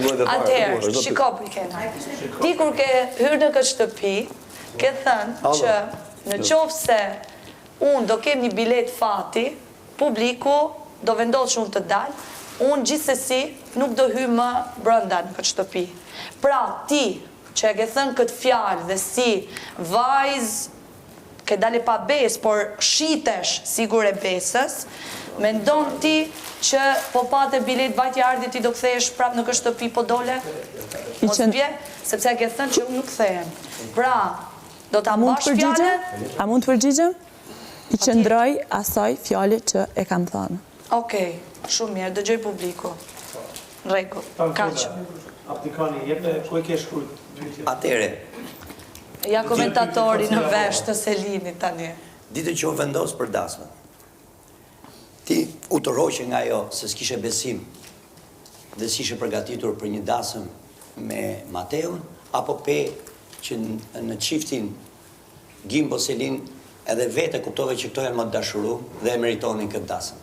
Atëherë, shiko Brikena, ti kur ke hyrë në këtë shtëpi, ke thënë që në qoftë se unë do kem një bilet fati, publiku do vendosë që unë të dalë, unë gjithsesi nuk do hy më brënda në këtë shtëpi. Pra, ti që e ke thënë këtë fjalë dhe si vajzë ke dale pa besë, por shitesh sigur e besës, me ndonë ti që po pate bilet vajtja ardhi ti do kthejesh prap në këtë shtëpi po dole? Mos bje, sepse ke thënë që unë nuk kthejem. Pra, do ta mbash fjalën? A mund të përgjigjem? I qëndroj asaj fjale që e kam thënë. Okej, shumë mirë, dëgjoj publiku. Rregull, kaq. Abdikani, jepe ku e ke shkrujt? Atere. Ja komentatori në vesh të Selinit tani. Ditë që u vendos për dasmën, ti u të roqe nga jo se s'kishe besim dhe s'ishe përgatitur për një dasëm me Mateun, apo pe që në qiftin Gimbo Selin edhe vete kuptove që këto janë më të dashuru dhe e meritonin këtë dasëm.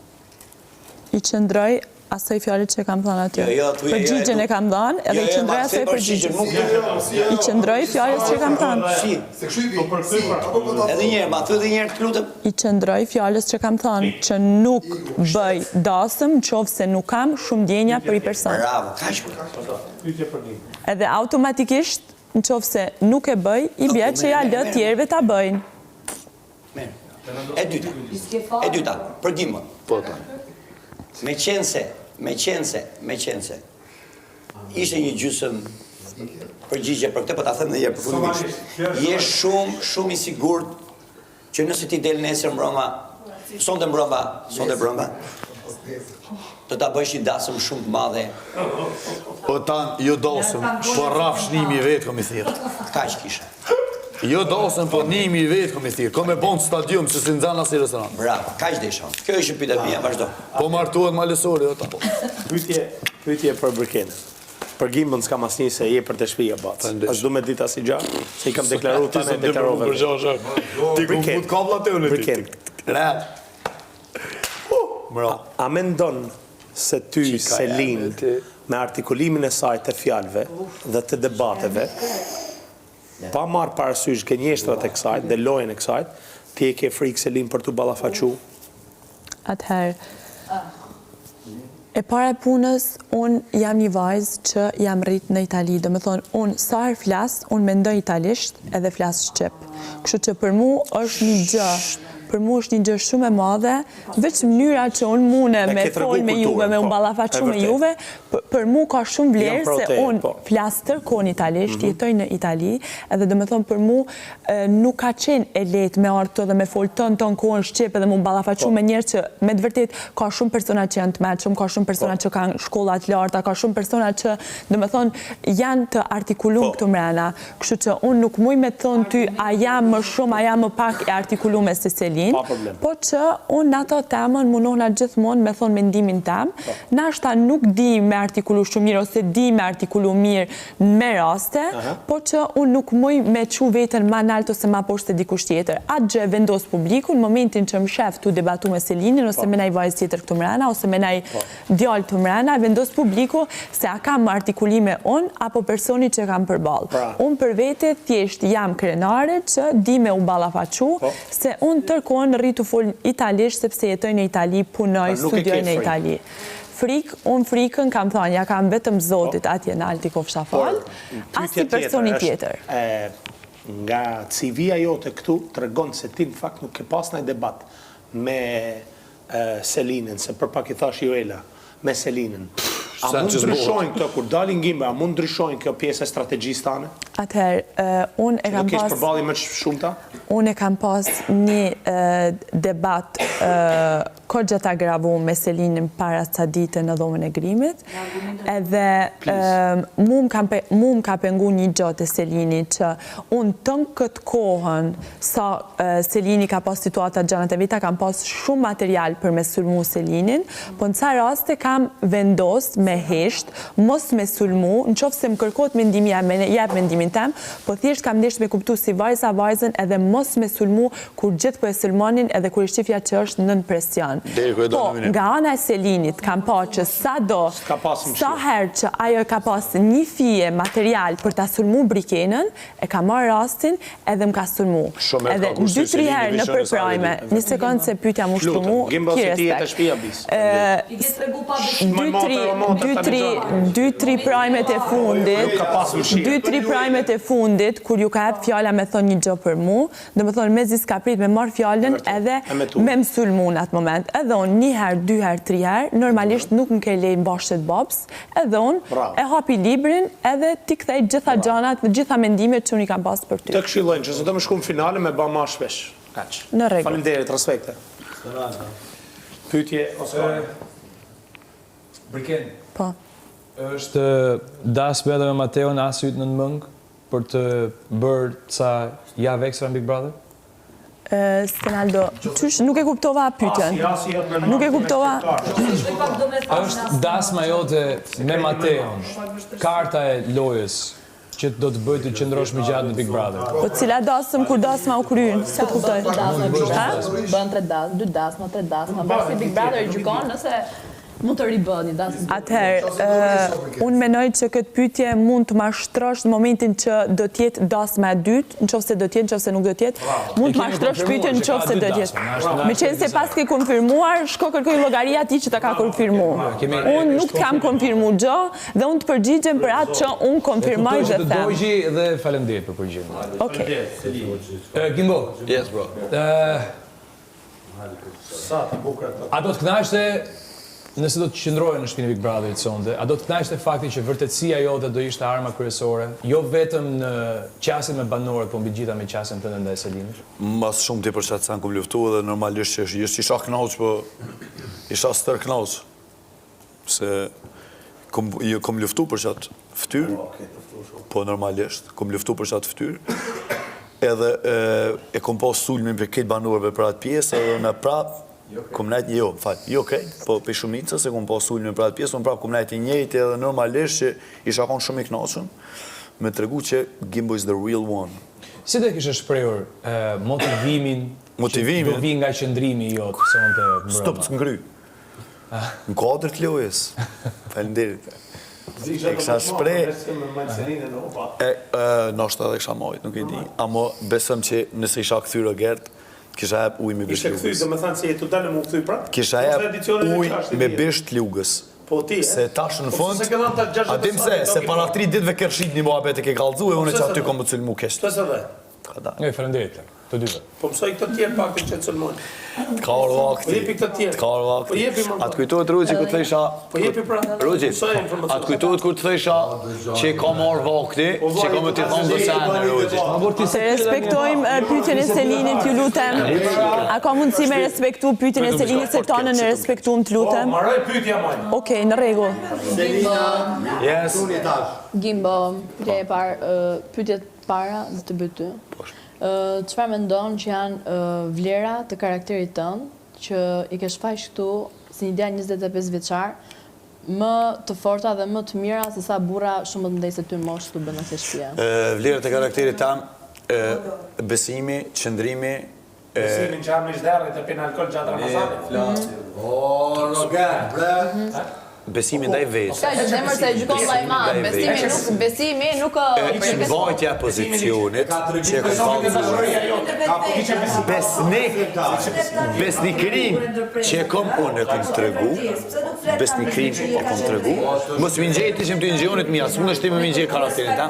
I qëndroj asaj fjallit që kam thënë aty. Përgjigjen e kam dhënë, edhe i qëndroj asaj përgjigjen. I qëndroj fjalës që kam thënë. Edhe njerë, ma thë dhe njerë të lutëm. I qëndroj fjalës që kam thënë, që nuk bëj dasëm, nëse nuk kam shumë ndjenja për i person. Bravo, kaq. Edhe automatikisht, nëse nuk e bëj, i bje që ja lë tjerëve ta bëjnë. E dyta, për Gimbon. Me qense, ishte një gjysëm përgjigje për këtë, po ta them edhe herë përfundimisht. Je shumë i sigurt që nëse ti del nesër mbroma, sonte mbroma, do ta bësh një dasëm shumë të madhe. Po tan, jo dasëm, po rraf shnimi vetë kom i thirr. Kaq kisha. Jo dasëm, po nimi vetë kom i thirr. Kom e bon stadium se si nxan as i restorant. Bravo, kaq deshon. Kjo është pyetja mia, vazhdo. Po martohet malësori ata. Pyetje për Brikenën. Për Gimbon s'kam asnjë se je për të shtëpia bac. As du me dita si gjatë, se i kam deklaruar tani deklarove. Ti ku mund kablat e unë ti. Real. A mendon se ty Selin me artikulimin e saj të fjalëve dhe të debateve, pa marrë parasysh gënjeshtrat e kësaj dhe lojën e kësaj, ti e ke frikë Selin për të ballafaqu? Atëherë, e para e punës, unë jam një vajzë që jam rritë në Itali. Do me thonë, unë sa herë flasë, unë mendoj italisht edhe flasë shqip. Kështu që për mu është një gjë. për mu është një gjë shumë e madhe, veç mënyra që unë mune me fol me juve, me unë ballafaqu me juve, për mu ka shumë vlerë se unë flas tërkohën italisht, jetoj në Itali, edhe do me thonë për mu nuk ka qenë e lehtë me ardhur dhe me fol ton kohën shqip edhe mu ballafaqu me njerëz që me të vërtet ka shumë persona që janë të mëshëm, ka shumë persona që kanë shkolla të larta, ka shumë persona që do me thonë janë të artikulum këtu mrena, kështu që unë nuk muj me thonë ty a jam më shumë, a jam më pak e artikulume se Selin, po që unë në ato temën mundohna gjithmonë me thonë mendimin tem, nashta nuk di me artikulu shumë mirë ose di me artikulu mirë me raste, po që unë nuk muj me qu vetën ma nalt ose ma poshtë të dikush tjetër. Atë gjë vendos publiku në momentin që më shef tu debatu me Selinin ose me naj vajzë tjetër këtu mrena ose me naj djallë të mrena, vendos publiku se a kam artikulime unë apo personi që kam përballë. Unë për vete thjesht jam krenare që di me u ballafaqu se unë tërkohën rritu fol italisht sepse jetoj në Itali, punoj, studioj në Itali. Unë frikën kam thonë, ja kam vetëm Zotit atje në alti kofsha falë, as si personi tjetër. Nga CV-a jote këtu të regonë se ti në fakt nuk ke pas në debat me Selinin, se për pak I thash Joela, me Selinin. A mund ndryshojnë këto, kur dalin gjimbe, a mund ndryshojnë kjo pjesë e strategjisë tane? Atëherë, unë e kam pas... Nuk ishtë përbali më shumë ta? Unë e kam pas një debat kogja të agravu me Selinin para sa dite në dhomën e grimit, edhe mu më ka pengu një gjotë e Selini që unë tënë këtë kohën sa Selini ka pas situata gjanët e vita, kam pas shumë material për me sulmu Selinin, po në ca raste kam vendos me hesht, mos me sulmu, në qofë se më kërkot mendimi jep mendimin tem, po thjesht kam desht me kuptu si vajzën edhe mos me sulmu kur gjithë po e sulmonin edhe kur I shqifja që është nën presion. Po, nga ana e Selinit kam pa që sa herë që ajo ka pas një fije material për ta sulmu Brikenën, e ka marrë rastin edhe më ka sulmu. Edhe 2-3 herë në përprajme, një sekundë se pyetja mu shtumu, ki respekt. 2-3 prajmet e fundit, 2-3 prajmet e fundit, kur ju ka hep fjalla me thonë një gjë për mu, dhe me thonë me zis ka prit me marrë fjallën edhe me më sulmu në atë moment. Edhe unë 1 herë, 2 herë, 3 herë, normalisht nuk më ke lejnë bashkët babs, edhe unë e hapi librin edhe ti kthej gjitha gjanat, gjitha mendimet që unë I kam pas për ty. Të këshillojnë që se të më shku në finale me ba ma shpesh. Në rregull. Faleminderit, respekte. Pyetje, Oskar. Briken. Po. Është dasme edhe me Mateon asyt në mëngë për të bërë ca javë ekstra në Big Brother? Stenaldo, nuk e kuptova pyetjen. Nuk e kuptova. Është dasma jote me Mateon, karta e lojës që do të bëjë të qëndrosh më gjatë në Big Brother. Po cila dasëm kur dasma u kryen? Se kuptoj. Bën 3 dasma, 2 dasma, 3 dasma. Pasi Big Brother gjykon nëse mund të ribën një dasmë. Atëherë, unë menoj që këtë pyetje mund të mashtrosh në momentin që do t'jetë dasma e dytë, në qofë se do t'jetë, në qofë se nuk do t'jetë, mund të mashtrosh pyetjen në qofë se do t'jetë. Me qenë se pas ke konfirmuar, shko kërkoj llogaria ti që ta ka konfirmu. Unë nuk t'kam konfirmu gjë dhe unë të përgjigjem për atë që unë konfirmoj dhe them. Të dojgji dhe faleminderit për përgjigjen. Okej. Gimbo. Yes, bro. A do të kënaqte nëse do të qëndroje në shtëpinë Big Brotherit sonte, a do të kënaqte fakti që vërtetësia jote do ishte arma kryesore, jo vetëm në qasjen me banorët, po mbi gjitha me qasjen tënde ndaj Selinit? Mas shumë ti për çfarë kom luftuar dhe normalisht që isha kënaq, po isha stër kënaq. Se kom luftu për çat fytyr, po normalisht kom luftu për çat fytyr. Edhe e kom pas sulmin për këtë banorëve për atë pjesë edhe në prap kom najtë po për shumicës se kom pas sulmin për atë pjesë, unë prap kom najtë njëjtë edhe normalisht që isha konë shumë I kënaqur me tregu që Gimbo is the real one. Si të kishe shprehur motivimin që do vi nga qëndrimi jot sonte mbrëma? Stop të ngry. Në kodër të lojës. Faleminderit. E kësha shprej... Nështë edhe kësha mojt, nuk e di. Amo besëm që nëse isha këthyre gert, kisha jep uj me bisht lugës. Ishe këthy, do me thanë që jetu dalë mu këthy pra? Kisha jep uj me bisht lugës. Po ti, se tash në fund, a dim se para 3 ditëve kërshit një muhabet e ke kallëzu e unë që aty kom të cilë mu keshtë. Pse dhe? Faleminderit. të dyve. Po mësoj këtë tjerë pak të qëtë sëllmon. Ka orë vakti. Po jepi këtë tjerë. Ka orë vakti. Po jepi më. Atë kujtohet Rugji ku të thesha... Po jepi pra. Rugji, atë kujtohet kur të thesha që ka marrë vakti, që ka më t'i thonë dhe sene, Rugji. Se respektojmë pyetjen e Selinit, ju lutem. A ka mundësi me respektu pyetjen e Selinit se tonën e respektuam, të lutem? Maroj pyetja mojnë. Okej, në rregull. Yes. Gimbo, pyetjet para dhe të bëj ty. Çfarë mendon që janë vlera të karakterit tënd që i ke shfaq këtu si një djalë 25 vjeçar, më të forta dhe më të mira se sa burra shumë më të ndaj se ty moshë tu bën në shtëpia? Vlerat e karakterit tam, besimi, qëndrimi, besimin që jam në zderë të pinë alkohol gjatë Ramazanit. O, Roger, bre. Besimi ndaj vetë. Ka që zemër se gjykon vllajman, besimi nuk Mbajtja e pozicionit që ka besnikrim që kom unë e kom të regu, besnikrim e kom të regu, mos më ngjeti që më të ngjionit mija, së më nështi më ngjeti karakterin ta.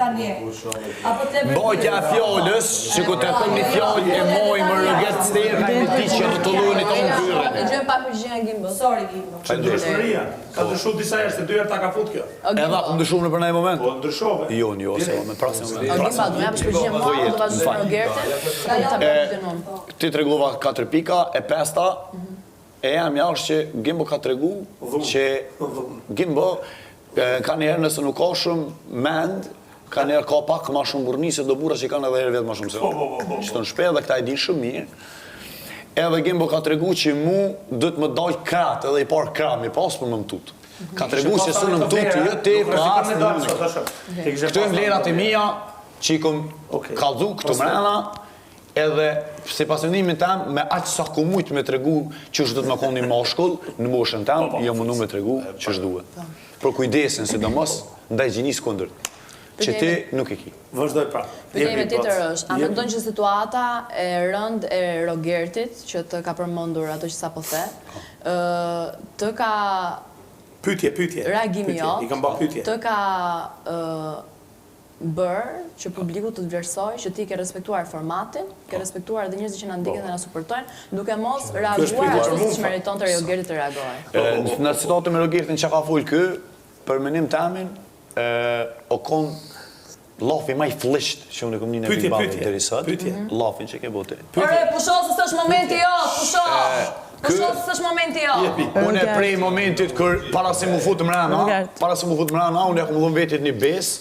Mbajtja e fjallës që ku të kom një fjallë e moj më rëget sterë, në ti që në të lujnë të unë kyrën. E gjëmë pa përgjigjen e Gimbo. Sorry, Gimbo. Ka ndryshu disa herë se 2 herë ta ka fut kjo. Edha, ndryshu në për nëjë moment? Po, ndryshove. Jo, se me prasin moment. Gimba, du me japë shpërgjigje më, du vazhdu në Rogertin. Ti të regova 4 pika, e 5-ta, e jam jashtë që Gimbo ka të regu, që Gimbo ka njëherë nëse nuk ka shumë mend, ka njëherë ka pak ma shumë burni se do bura që i kanë edhe herë vetë ma shumë se që të në shpe dhe këta e din shumë mirë. Edhe Gimbo ka të regu që mu dhëtë më dojtë kratë, edhe i parë kratë, mi pasë për më më tutë. Ka të regu që së në më tutë, jo ti, për asë në më. Këtu e vlerat e mija, që i kom kaldu këtu mrena, edhe se pasëndimin tem, me aqë sa ku mujtë me të regu që është dhëtë me konë një mashkull, në moshën tem, jo mundu me të regu që është duhet. Për kujdesin, si do mos, ndaj gjinis kundërt. Që ti nuk e ki. Vazhdoj pra. Pyetjemi tjetër është, a mendon që situata e rënd e Rogertit, që të ka përmendur ato që sapo the, të ka pyetje. Reagimi jo. I kam bërë pyetje. Të ka bërë që publiku të të vlerësoj që ti ke respektuar formatin, ke respektuar edhe njerëzit që na ndjekin dhe na suportojnë, duke mos reaguar ashtu siç meritonte Rogerti të reagojë. Në situatën me Rogertin që ka fol kë, për menim tamin, o konë lafi ma i flisht që unë e kom një në Big Brother deri sot. Lafin që ke bote. Ore, pusho se s'është momenti jot, pusho! Pusho se s'është momenti jot. Unë e prej momentit kër para se mu futë mrena, unë e kom dhëmë vetit një besë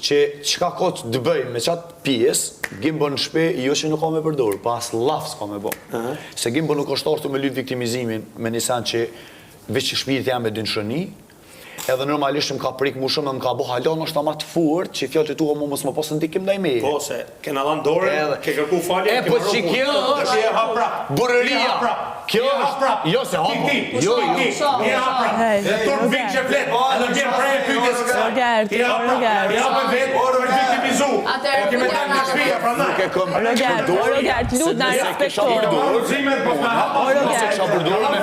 që qka ka të dëbëj me qatë pjesë, Gimbo në shpe, jo që nuk ka me përdorë, pas laf s'ka me bo. Se Gimbo nuk është ortu me lytë viktimizimin, me nisan që veç që shpirit jam me dynshëni, edhe normalisht më ka prik mu shumë dhe më ka bo halon është ta ma të furt që fjallë të tua mu mësë më posë ndikim dhe i me. Po, se kena dhanë dore, ke kërku falje, ke marru që kjo është burëria. Kjo është, jo se hapo. Jo, je hapra. E turë vikë që fletë, edhe gjerë prej e pytjes kësa. Je hapra, je hapra vetë, për viktimizu. Po kime ta në shpija, pra ndaj. Rogert, lut na respektor. Nëse kësha përdurë me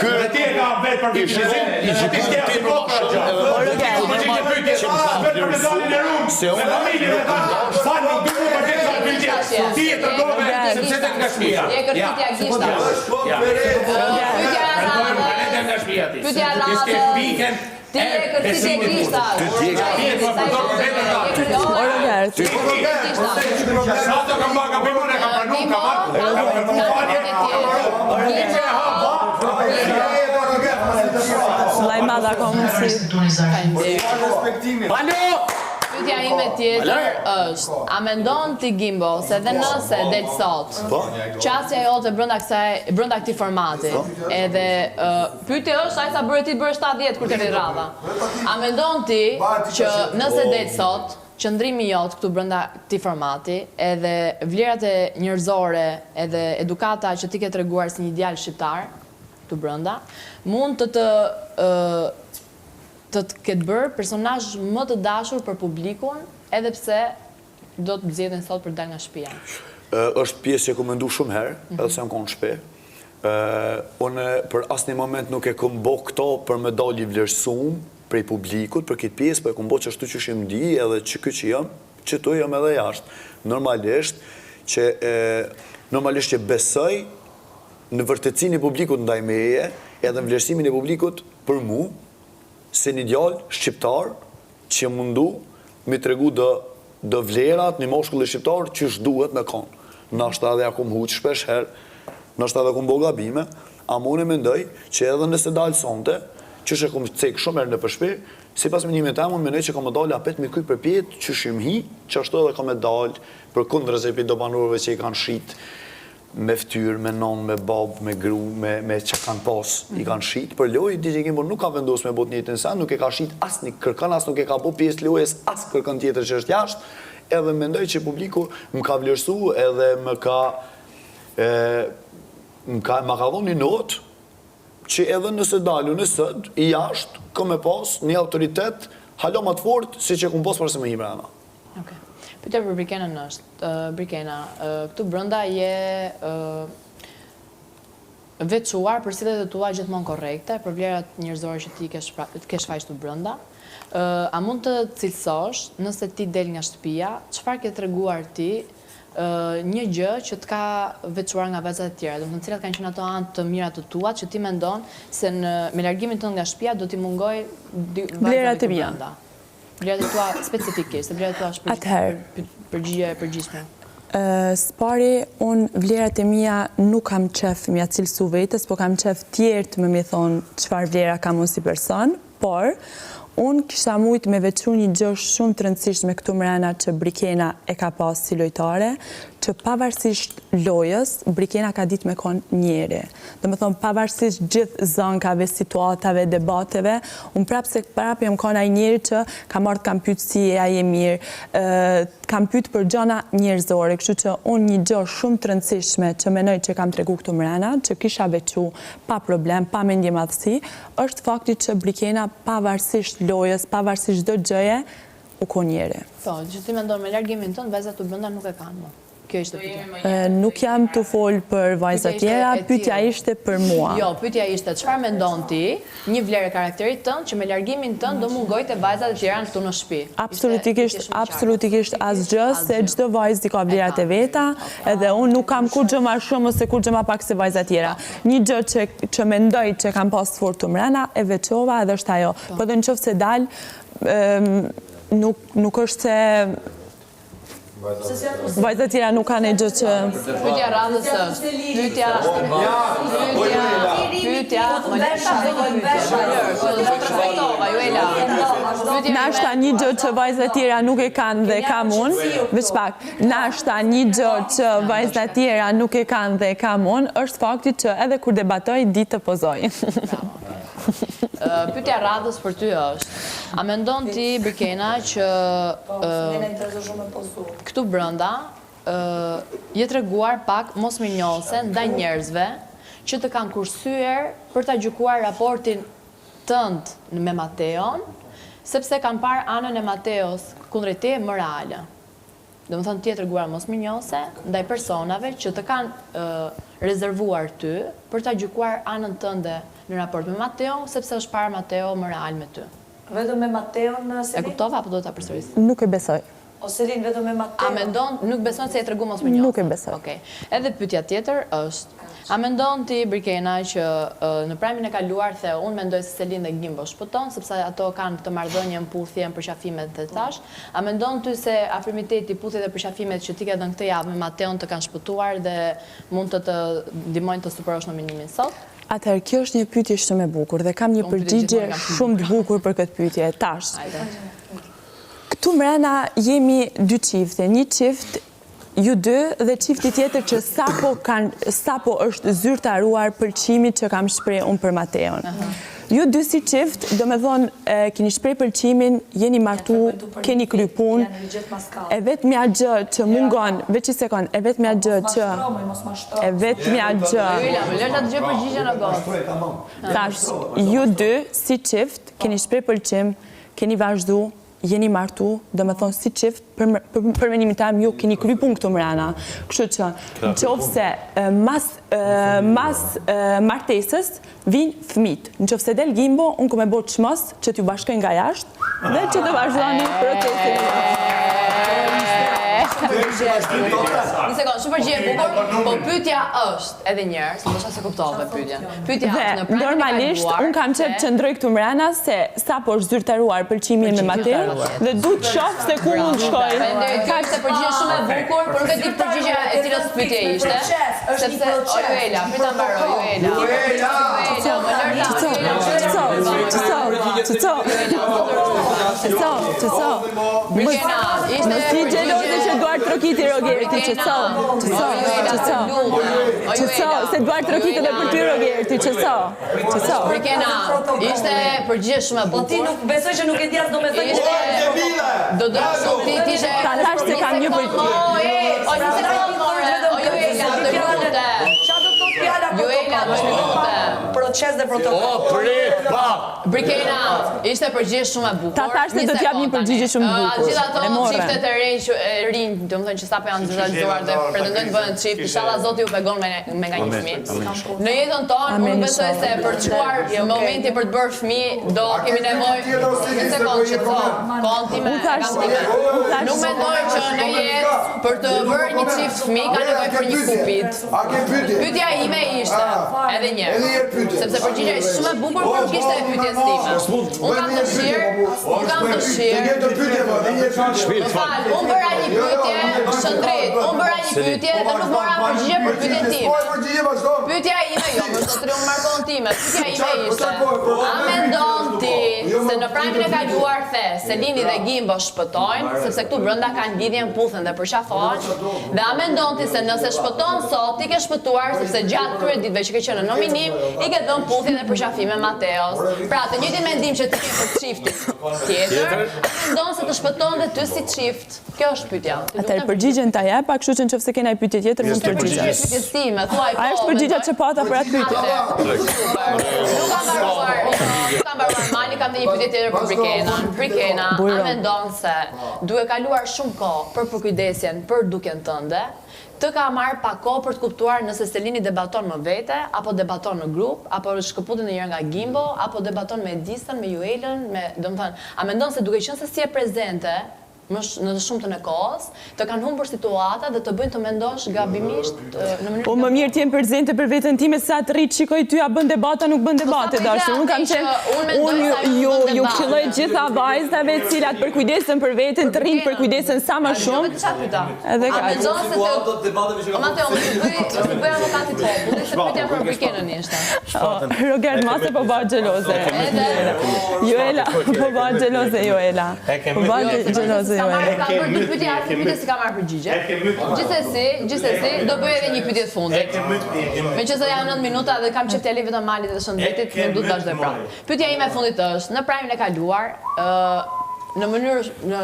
kërë ti e ka vetë për viktimizim, se unë familje dhe ta falë nuk duke për gjithë sa pytje ti e të dove sepse të nga shpia pytja gishta pytja radhe ti e kërtitje gishta sa të kam baka për mune kam pranu kam kërku falje Sulajma da komunësi. Pyetja ime tjetër është, a mendon ti Gimbo se dhe nëse del sot, qasja jote brenda këtij formati, edhe pyetja është ai sa bëre ti bërë 70 kur deri radha. A mendon ti që nëse del sot, qëndrimi jot këtu brenda këtij formati, edhe vlerat e njerëzore, edhe edukata që ti ke treguar si një djalë shqiptar këtu brenda, mund të të ketë bërë personazh më të dashur për publikun, edhe pse do të zgjedhin sot për dal nga shtëpia. Është pjesë që ku mendu shumë herë, edhe se jam konë shpe. Unë për asnjë moment nuk e kom bo këto për me dalë i vlerësum prej publikut, për këtë pjesë, për e kom bo që ashtu që shim di, edhe që këtë që jam, që tu jam edhe jashtë. Normalisht, që normalisht që besoj në vërtetësinë e publikut ndaj meje, edhe në vlerësimin e publikut për mu, se një djalë shqiptar që mundu me tregu dë vlerat një moshkull e shqiptar që shduhet me konë. Nashta edhe akum huq shpesh herë, nashta edhe akum bo gabime, a mune mendoj që edhe nëse dalë sonte, që shë kom cekë shumë herë në përshpi, si pas menimit e mund menoj që kom e dalë apet me kuj për pjetë që shimhi, që ashtu edhe kom e dalë për kundër e për do banurve që i kanë shqitë me ftyrë, me non, me babë, me gru, me që kanë pas, i kanë shqitë, për lojë, DJ Gimbo nuk ka vendos me bot një të nësa, nuk e ka shqitë asë një kërkan, asë nuk e ka po pjesë lojës, asë kërkan tjetër që është jashtë, edhe mendoj që publiku më ka vlerësu edhe më ka dhonë një notë, që edhe nëse dalu nësët, i jashtë, kom e pas një autoritet halo më të fort, si që kom pas përse më himra ana. Pyetja për Brikenën është, Brikena, këtu brënda je veçuar për cilët e tua gjithmonë korrekte, për vlerat njerëzore që ti kesh faqë të brënda. A mund të cilësosh, nëse ti del nga shtëpia, çfarë ke treguar ti një gjë që të ka veçuar nga vajzat e tjera, domethënë cilat kanë qenë ato anë të mira të tua që ti mendon se me largimin tënd nga shtëpia do t'i mungoj vlerat e mia. Vlerat e tua specifikisht, vlerat e tua shpesifike, përgjigje e përgjithshme. Spari, unë vlerat e mia nuk kam qef mja cilësu vetës, po kam qef tjertë me thonë çfarë vlera kam unë si person, por unë kisha mujtë me veçu një gjë shumë të rëndësishme këtu mrena që Brikena e ka pas si lojtare, që pavarësisht lojës, Brikena ka ditë me konë njeri. Dhe me thonë, pavarësisht gjithë zënkave, situatave, debateve, unë prapë se prapë jam konë aj njeri që ka marrë kam pytë si e aje mirë, kam pytë për gjona njerëzore, kështu që unë një gjë shumë të rëndësishme që menoj që kam tregu këtu mrena, që kisha veçu pa problem, pa mendje madhësi, është fakti që Brikena pavarësisht lojës, pavarësisht çdo gjëje, u ko njeri. Po, që ti mendon me largimin tënd, vajzat të brenda nuk e kanë më. Kjo ishte pyetja. Nuk jam të folë për vajzat tjera, pyetja ishte për mua. Jo, pyetja ishte çfarë mendon ti, një vlerë karakterit tënd që me largimin tënd do mungojte vajzat e tjera këtu në shtëpi. Absolutikisht asgjë, se çdo vajzë ka vlerat e veta, edhe unë nuk kam kurrë më shumë ose kurrë më pak se vajzat tjera. Një gjë që mendoj që kam pas fort të mrena e veçova edhe është ajo. Po dhe nëse dal nuk është se vajzat tjera nuk kanë e gjë që... Pyetja radhës është, nashta një gjë që vajzat tjera nuk e kanë dhe kam unë, veç pak, nashta një gjë që vajzat tjera nuk e kanë dhe kam unë, është fakti që edhe kur debatoj, ditë të pozoj. Pyetja radhës për ty është, a mendon ti, Brikena, që këtu brënda je treguar pak mos mirënjohëse ndaj njerëzve që të kanë kursyer për ta gjykuar raportin tënd me Mateon, sepse kanë parë anën e Mateos kundrejt teje më reale. Domethënë ti je treguar mos mirënjohëse ndaj personave që të kanë rezervuar ty për ta gjykuar anën tënde në raport me Mateo, sepse është parë Mateo më real me ty. Vetëm me Mateon, Selin? E kuptova, apo do ta përsëris? Nuk e besoj. O Selin, vetëm me Mateo? A mendon, nuk beson se e tregu mos mirënjohëse? Nuk e besoj. Okej. Edhe pyetja tjetër është, a mendon ti, Brikena, që në prajmin e kaluar the unë mendoj se Selin dhe Gimbo shpëton, sepse ato kanë këtë marrëdhënie mputhje në përqafimet të tash. A mendon ty se afrimiteti, puthjet dhe përqafimet që ti ke dhënë këtë javë me Mateon të kanë shpëtuar dhe mund të ndihmojnë të superosh nominimin sot? Atëherë, kjo është një pyetje shumë e bukur dhe kam një përgjigje shumë të bukur për këtë pyetje. Tash, këtu mrena jemi dy çifte, një çift ju dy dhe çifti tjetër që sapo është zyrtaruar pëlqimit që kam shpreh unë për Mateon. Ju dy si qift, do me thonë, keni shprej pëlqimin, jeni martu, keni kry punë, e vetë mja gjë që mungon, veç i sekund, e vetë mja gjë që... E vetë mja gjë... Tash, ju dy si qift, keni shprej pëlqim, keni vazhdu, jeni martu, do me thonë si qift, për menimin tam ju keni kry punë këtu mrena. Kështu që, në qofë se mas martesës vinë fëmit. Në qofë se del Gimbo, unë ku me bo qmës që t'ju bashkojnë nga jashtë dhe që të vazhdojnë procesin. shumë përgjigje e bukur, po pyetja është edhe një herë, ndoshta se kuptove pyetjen. Pyetja është në praktikë. Normalisht unë kam qef qëndroj këtu mrena se sa po është zyrtaruar pëlqimin me Mateo dhe du të shoh se ku mund shkoj. Ka se përgjigje shumë e bukur, por nuk e di përgjigja e cilës pyetje ishte. Sepse Joela, prita mbaroj Joela. Në si gjeloze që Eduard Trokiti Rogerti, qëso, se Eduard Trokiti dhe për ty Rogerti, qëso. Brikena, ishte përgjigje shumë e bukur. Ti nuk besoj që nuk e di as do besoj. Do shumë ti tishe... Ta lash se kam një proces dhe protokoll. Brikena, ishte përgjigje shumë e bukur. Ta thash se do t'jap një përgjigje shumë e bukur. Gjithë ato çiftet e rinj, domethënë që sapo janë zgjalluar dhe pretendojnë të bëhen çift, inshallah Zoti ju pegon me nga një fëmijë. Në jetën tonë, unë besoj se për të shkuar momenti për të bërë fëmijë, do kemi nevojë një sekondë që nuk mendoj që në jetë për të bërë një çift fëmijë ka nevojë për një kupit. Pyetja ime ishte edhe një herë, sepse përgjigjja ishte shumë e bukur, por nuk ishte e pyetjes time. Unë kam dëshirë. Unë bëra një pyetje, Shëndrit, unë bëra një pyetje dhe nuk bëra përgjigje për pyetjen time. Pyetja ime jo, për sotri unë markon time, pyetja ime ishte, a mendon ti se në prankin e kaluar the, Selini dhe Gimbo shpëtojnë, sepse këtu brenda kanë lidhjen puthën dhe përqafojnë, dhe a mendon ti se nëse shpëton sot, ti ke shpëtuar, sepse gjatë këtyre ditëve që ke qenë në nominim, i ke dhënë puthjen dhe përqafime Mateos. Pra, të njëjtin mendim që ti ke për çiftin tjetër, mendon se të shpëton dhe ty si çift. Kjo është pyetja. Atëherë përgjigjen ta jap, kështu që nëse kena një pyetje tjetër mund të përgjigjesh. Pyetjes time, thuaj po. A është përgjigja që pata për atë pyetje? Nuk kam mbaruar mali, kam dhe një pyetje tjetër për Brikenan. Brikena, a mendon se duhet kaluar shumë kohë për përkujdesjen për dukjen tënde? Të ka marrë pa kohë për të kuptuar nëse Selini debaton më vete, apo debaton në grup, apo shkëputet në njërë nga Gimbo, apo debaton me Edisën, me Joelën, a mendon se duke qenë se si e prezente, në të shumtën e kohës, të kanë humbur situata dhe të bëjnë të mendosh gabimisht në mënyrë... Po më mirë t'jem prezente për vetën time se atë rritë shikoj ty a bën debata, nuk bën debate, dashur. Unë kam qenë, unë ju këshilloj gjitha vajzave cilat për kujdesen për vetën, të rrinë për kujdesen sa më shumë. Edhe ka që. Mateo, më të bëj avokatit popullit, se pyetja për Brikenën ishte. Rogert Mase po bëhet xheloze. Joela, po bëhet xheloze Joela. Po bëhet xheloze. Ka bërë dy pyetje, atë pyetje si ka marrë përgjigje. Gjithsesi, do bëj edhe një pyetje të fundit. Meqense janë 9 minuta dhe kam qefteli vetëm Malit dhe Shëndetit, nuk duhet vazhdoj prapë. Pyetja ime e fundit është, në prajmin e kaluar, në mënyrë, në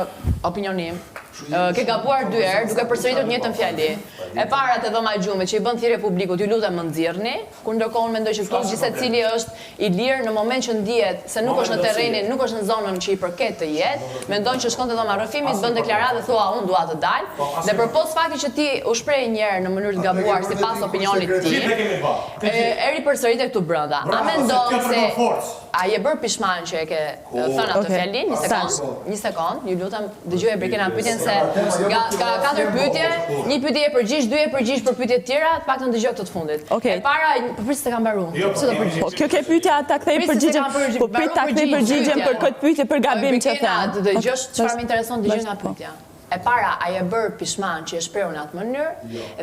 opinionim, ke gabuar 2 herë duke përsëritur të njëjtën fjali. E para te dhoma e gjumit që i bën thirrje publikut, ju lutem më nxirrni, kur ndërkohë unë mendoj që këtu gjithsecili është i lirë në moment që ndihet se nuk është në terrenin, nuk është në zonën që i përket të jetë, mendon që shkon te dhoma rrëfimit, bën deklaratë dhe thua unë dua të dal. Dhe përpos faktit që ti u shpreh një herë në mënyrë të gabuar sipas opinionit të tij, e ripërsëritet këtu brenda. A mendon se a je bërë pishman që e ke thënë atë fjalin? Një sekond, ju lutem dëgjoj Brikena pyetjen se ka 4 pyetje, një pyetje e përgjigj, 2 e përgjigj për pyetje të tjera, të paktën dëgjoj këtë të fundit. E para, përpris se kam mbaruar. Pse do përgjigj? Kjo ke pyetja ta kthej përgjigjen. Po prit ta kthej përgjigjen për këtë pyetje për gabim që them. Dëgjosh çfarë më intereson dëgjoj nga pyetja. E para, a je bërë pishman që e shprehur në atë mënyrë,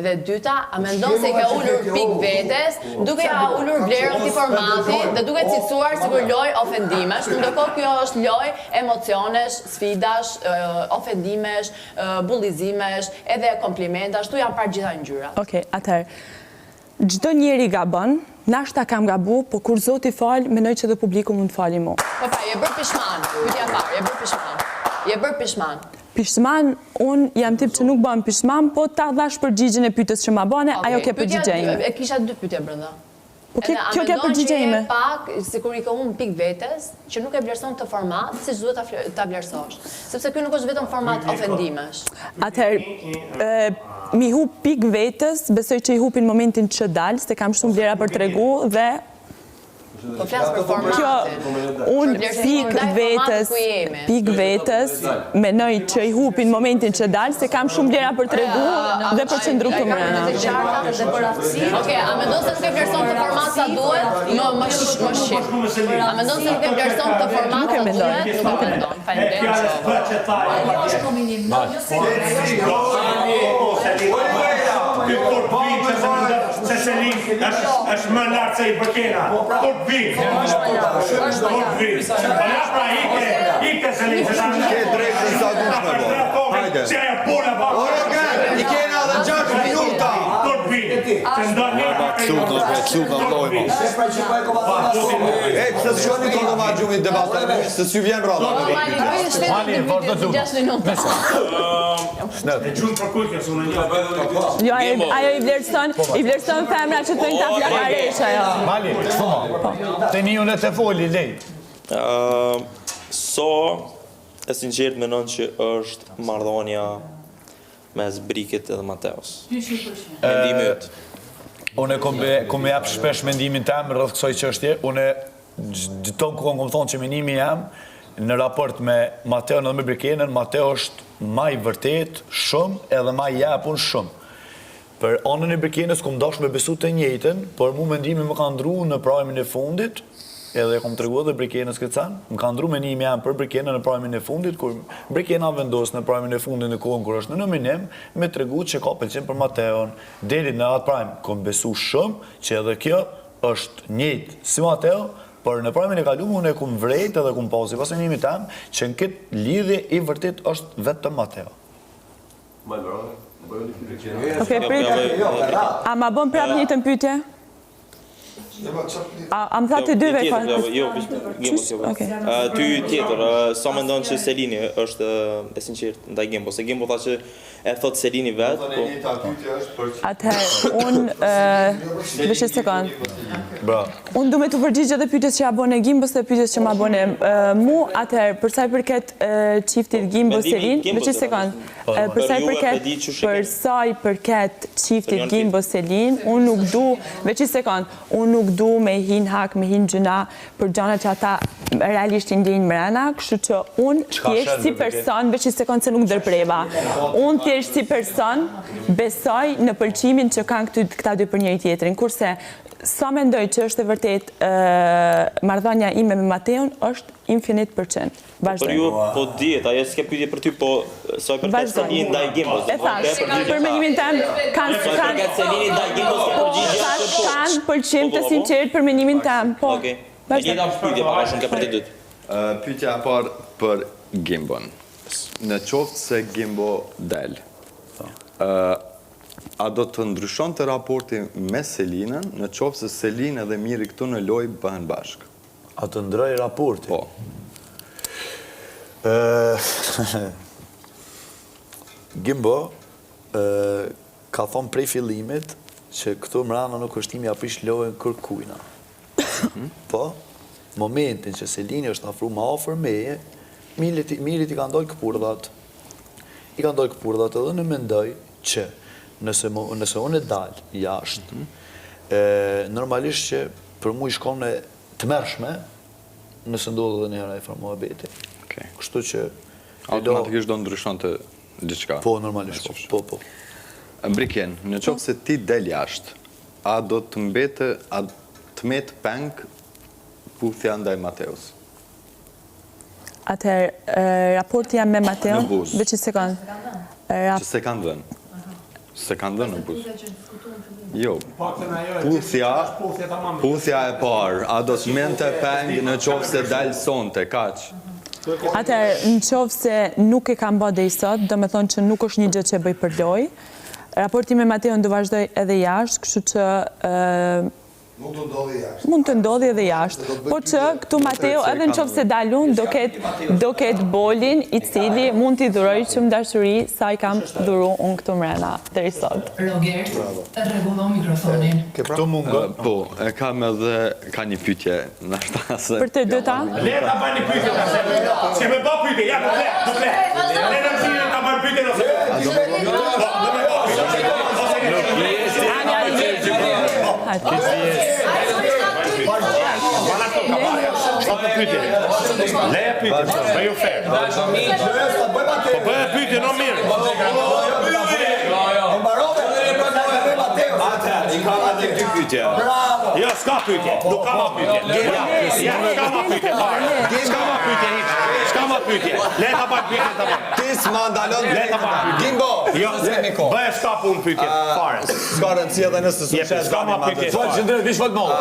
dhe dyta, a mendon se i ka ulur pik vetes, duke ja ulur vlerën këtij formati dhe duke cilësuar sikur lojë ofendimesh, ndërkohë kjo është lojë emocionesh, sfidash, ofendimesh, bullizimesh, edhe komplimentash, këtu janë parë gjitha ngjyrat. Okej, atëherë, çdo njeri gabon, nashta kam gabu, po kur Zoti fal, mendoj që dhe publiku mund të fali mua. Po pa, je bërë pishman, pyetja parë, je bërë pishman. Je bërë pishman. Pishman, unë jam tip që nuk bëm pishman, po ta dhash përgjigjen e pyetjes që ma bane, ajo ke përgjigje ime. E kisha 2 pyetje brenda. Po kjo ke përgjigje ime. Pak, sikur i ka humbur pik vetes, që nuk e vlerëson këtë format, siç duhet ta vlerësosh. Sepse ky nuk është vetëm format ofendimesh. Atëherë, mi hub pik vetes, besoj që i hupin momentin që dal, se kam shumë vlera për tregu dhe Po flasë për formatin. Unë pik vetës, menoj që i hupin momentin që dalë, se kam shumë lera për tregu dhe për qëndru këtë mërëna. Oke, a me ndonë se nuk e vlerëson të format sa duhet, më shqip. A me ndonë se nuk e vlerëson të format sa duhet, nuk e mendon. Se Selin është më lartë se i përkena. Kur t'vin. Pra ike Selin. Ke drejtë në sa dush me bo. Hajde. Se aja pula bako. I kena dhe 6 minuta. Kur t'vin. Se ndonë një se s'shoni të ma gjumit debatë, se s'ju vjen rada. Mali, vërdo du. 6 minuta. E gjumë për kujke, së në një. Jo, ajo i vlerëson femra që të një ta flakaresh, ajo. Mali, të një unë të foli, lej. So, e sinqert menon që është marrëdhënia mes Brikit edhe Mateos. Mendimi yt. Unë kom jap shpesh mendimin tim rreth kësaj çështje. Unë gjithton ku kom thonë që mendimi jam në raport me Mateon dhe me Brikenën, Mateo është më i vërtet shumë edhe më i japun shumë. Për anën e Brikenës kom dashur me besu të njëjtën, por mu mendimi më ka ndruar në prajmin e fundit. Edhe kom treguar dhe Brikenës këtë më ka ndru menimi jam për Brikenën në prajmin e fundit, kur Brikena vendos në prajmin e fundit në kohën kur është në nominim, me tregu që ka pëlqen për Mateon, deri në atë prajm, kom besu shumë që edhe kjo është njëjtë si Mateo, por në prajmin e kaluar unë e kum vrejt edhe kum pas sipas menimit tim që në këtë lidhje i vërtet është vetëm Mateo. Okej, prit. A ma bën prap njëjtën pyetje? A më tha të dyve? Jo, ty tjetër, sa me ndonë që Selini është e sinqert ndaj Gimbo, se Gimbo tha që e thot Selini vetë, Atëherë, unë, vëshë sekund, unë du me të përgjigje dhe pyetjes që ja bone Gimbos dhe pyetjes që ma bone mu, atëherë, përsa i përket qiftit Gimbo-Selin, vëshë sekund, përsa i përket qiftit Gimbo-Selin, unë nuk du, vëshë sekund, unë nuk du me hin hak, me hin gjuna për gjana që ata realisht i ndjenjë mrena, kështu që unë thjesht si person, veç i sekund se nuk dërpreva, unë thjesht si person besoj në pëlqimin që kanë këta dy për njëri tjetrin, kurse sa mendoj që është e vërtet marrëdhënia ime me Mateon është infinit %. Për ju, po dihet, ajo s'ke pyetje për ty, po sa i përket Selini ndaj Gimbos. E thash, për mendimin tim kanë pëlqim të sinqert për mendimin tim. Po. Okej. E njëjta pyetje pa shumë ke për të dytë. Pyetja e parë për Gimbon. Në qoftë se Gimbo del, a do të ndryshon të raporti me Selinën, në qoftë se Selina dhe Miri këtu në loj bëhen bashkë? A të ndroj raporti? Po. Gimbo ka thonë prej fillimit që këtu mrana nuk është timi aprish lojën kërkujna. Po, momentin që Selini është afru ma ofër meje, Mirit i ka ndollë këpurdhat. I ka ndollë këpurdhat edhe në mendoj që nëse unë e dalë jashtë, normalisht që për mu i shkon e të mërshme, nëse ndodhë dhe njëra e farmoha beti. Kështu që... Automatikisht do ndryshon të diçka? Po, normalisht, po. Briken, në qoftë se ti del jashtë, a do të mbete, a të metë peng puthja ndaj Mateos? Atëherë, raporti jam me Mateon, veç i sekund. Që se kanë dhenë? Se kanë dhenë në buzë? Jo, puthja e parë, a do të mente peng në qoftë se dalë sonte, kaq? Atëherë, në qoftë se nuk e kam bë dhe i sot, do me thonë që nuk është një gjë që e bëj për loj. Raporti me Mateon do vazhdoj edhe jashtë, kështu që... Mund të ndodhi edhe jashtë. Po që këtu Mateo, edhe në qoftë se dalun, do ketë bolin i cili mund t'i dhuroj që më dashuri sa i kam dhuru unë këtu mrena deri sot. Roger, rregullo mikrofonin. Këtu mungë? Po, kam edhe, ka një pytje në shtasë. Për të dyta? Le ta bëj një pytje të asë. Se me bë pytje, ja, do ple. Le ta mësime ta bëj pytje në se. pyetje. Leja pyetje, më ju fair. Po bëj pyetje në mirë. I kam atë dy pyetje. Jo, s'ka pyetje. Nuk ka më pyetje. Ja, s'ka më pyetje. S'ka më pyetje hiç. S'ka më pyetje. Le ta bëj pyetjen ta bëj. Ti s'ma ndalon Le ta bëj. Gimbo. Jo, bëj s'ka punë pyetje fare. S'ka rëndësi edhe nëse s'u s'ka më pyetje. Qëndrit, vish fot mollë.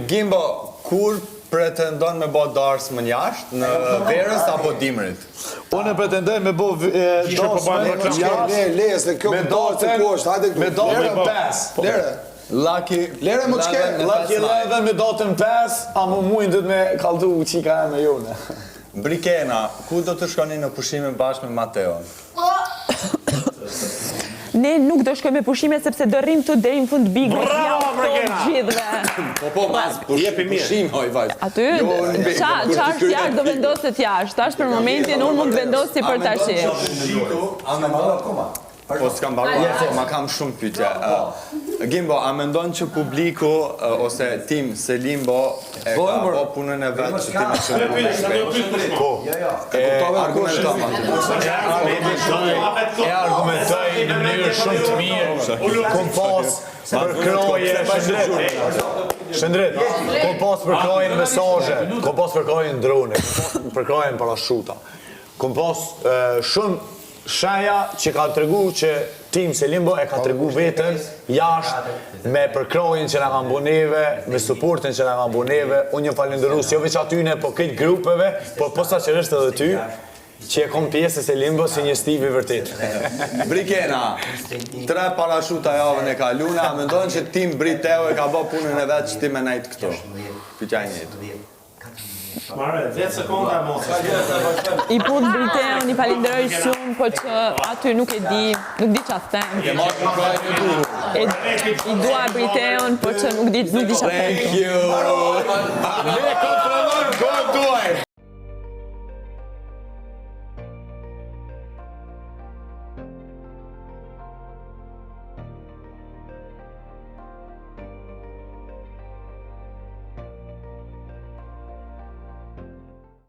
Gimbo, kur pretendon me bë darsë më jashtë në verës apo dimrit? Unë pretendoj me bë leje se kjo me dorë të kusht, hajde këtu. Me dorën 5. Lere. Lere më çke. Lucky 11 me dorën 5, a më muin do të me kalldu çika me jone. Brikena, ku do të shkoni në pushime bashkë me Mateon? Ne nuk do shkojmë me pushime sepse do rrim tu deri në fund bigë. Bravo Brikena. Po mas pushim hoj vajz. Aty çfarë fjalë do vendoset jashtë? Tash për momentin unë mund të vendosi për tash. Po s'kam mbaruar, ma kam shumë pyetje. Gimbo, a mendon që publiku ose tim Selimbo e ka po punën e vetë që ti më shumë Po. E argumentoj në mënyrë shumë të mirë. Kom pas për kroje, Shëndrit, kom pas për krojen mesazhe, kom pas për krojen drone, për krojen parashuta. Kom pas shumë shenja që ka të regu që tim Selimbo e ka të regu vetën jashtë me përkrojnë që nga nga mbuneve, me supportin që nga nga mbuneve, unë një falenderus, jo veç atyne, po këtë grupeve, po posa qërështë edhe ty, që e kom pjesë e Selimbo si një Steve i vërtet. Brikena, 3 parashuta javën e kalune, a mendojnë që tim Briteu e ka bë punën e vetë që ti me najtë këto? Pyetja e njëjtë. Mare, 10 sekonda mos. I punë Briteun, i falenderoj shumë, po që aty nuk e di, nuk di çfarë them. I dua Briteun, po që nuk di çfarë them. Thank you. Ne kontrollojmë kohë duaj.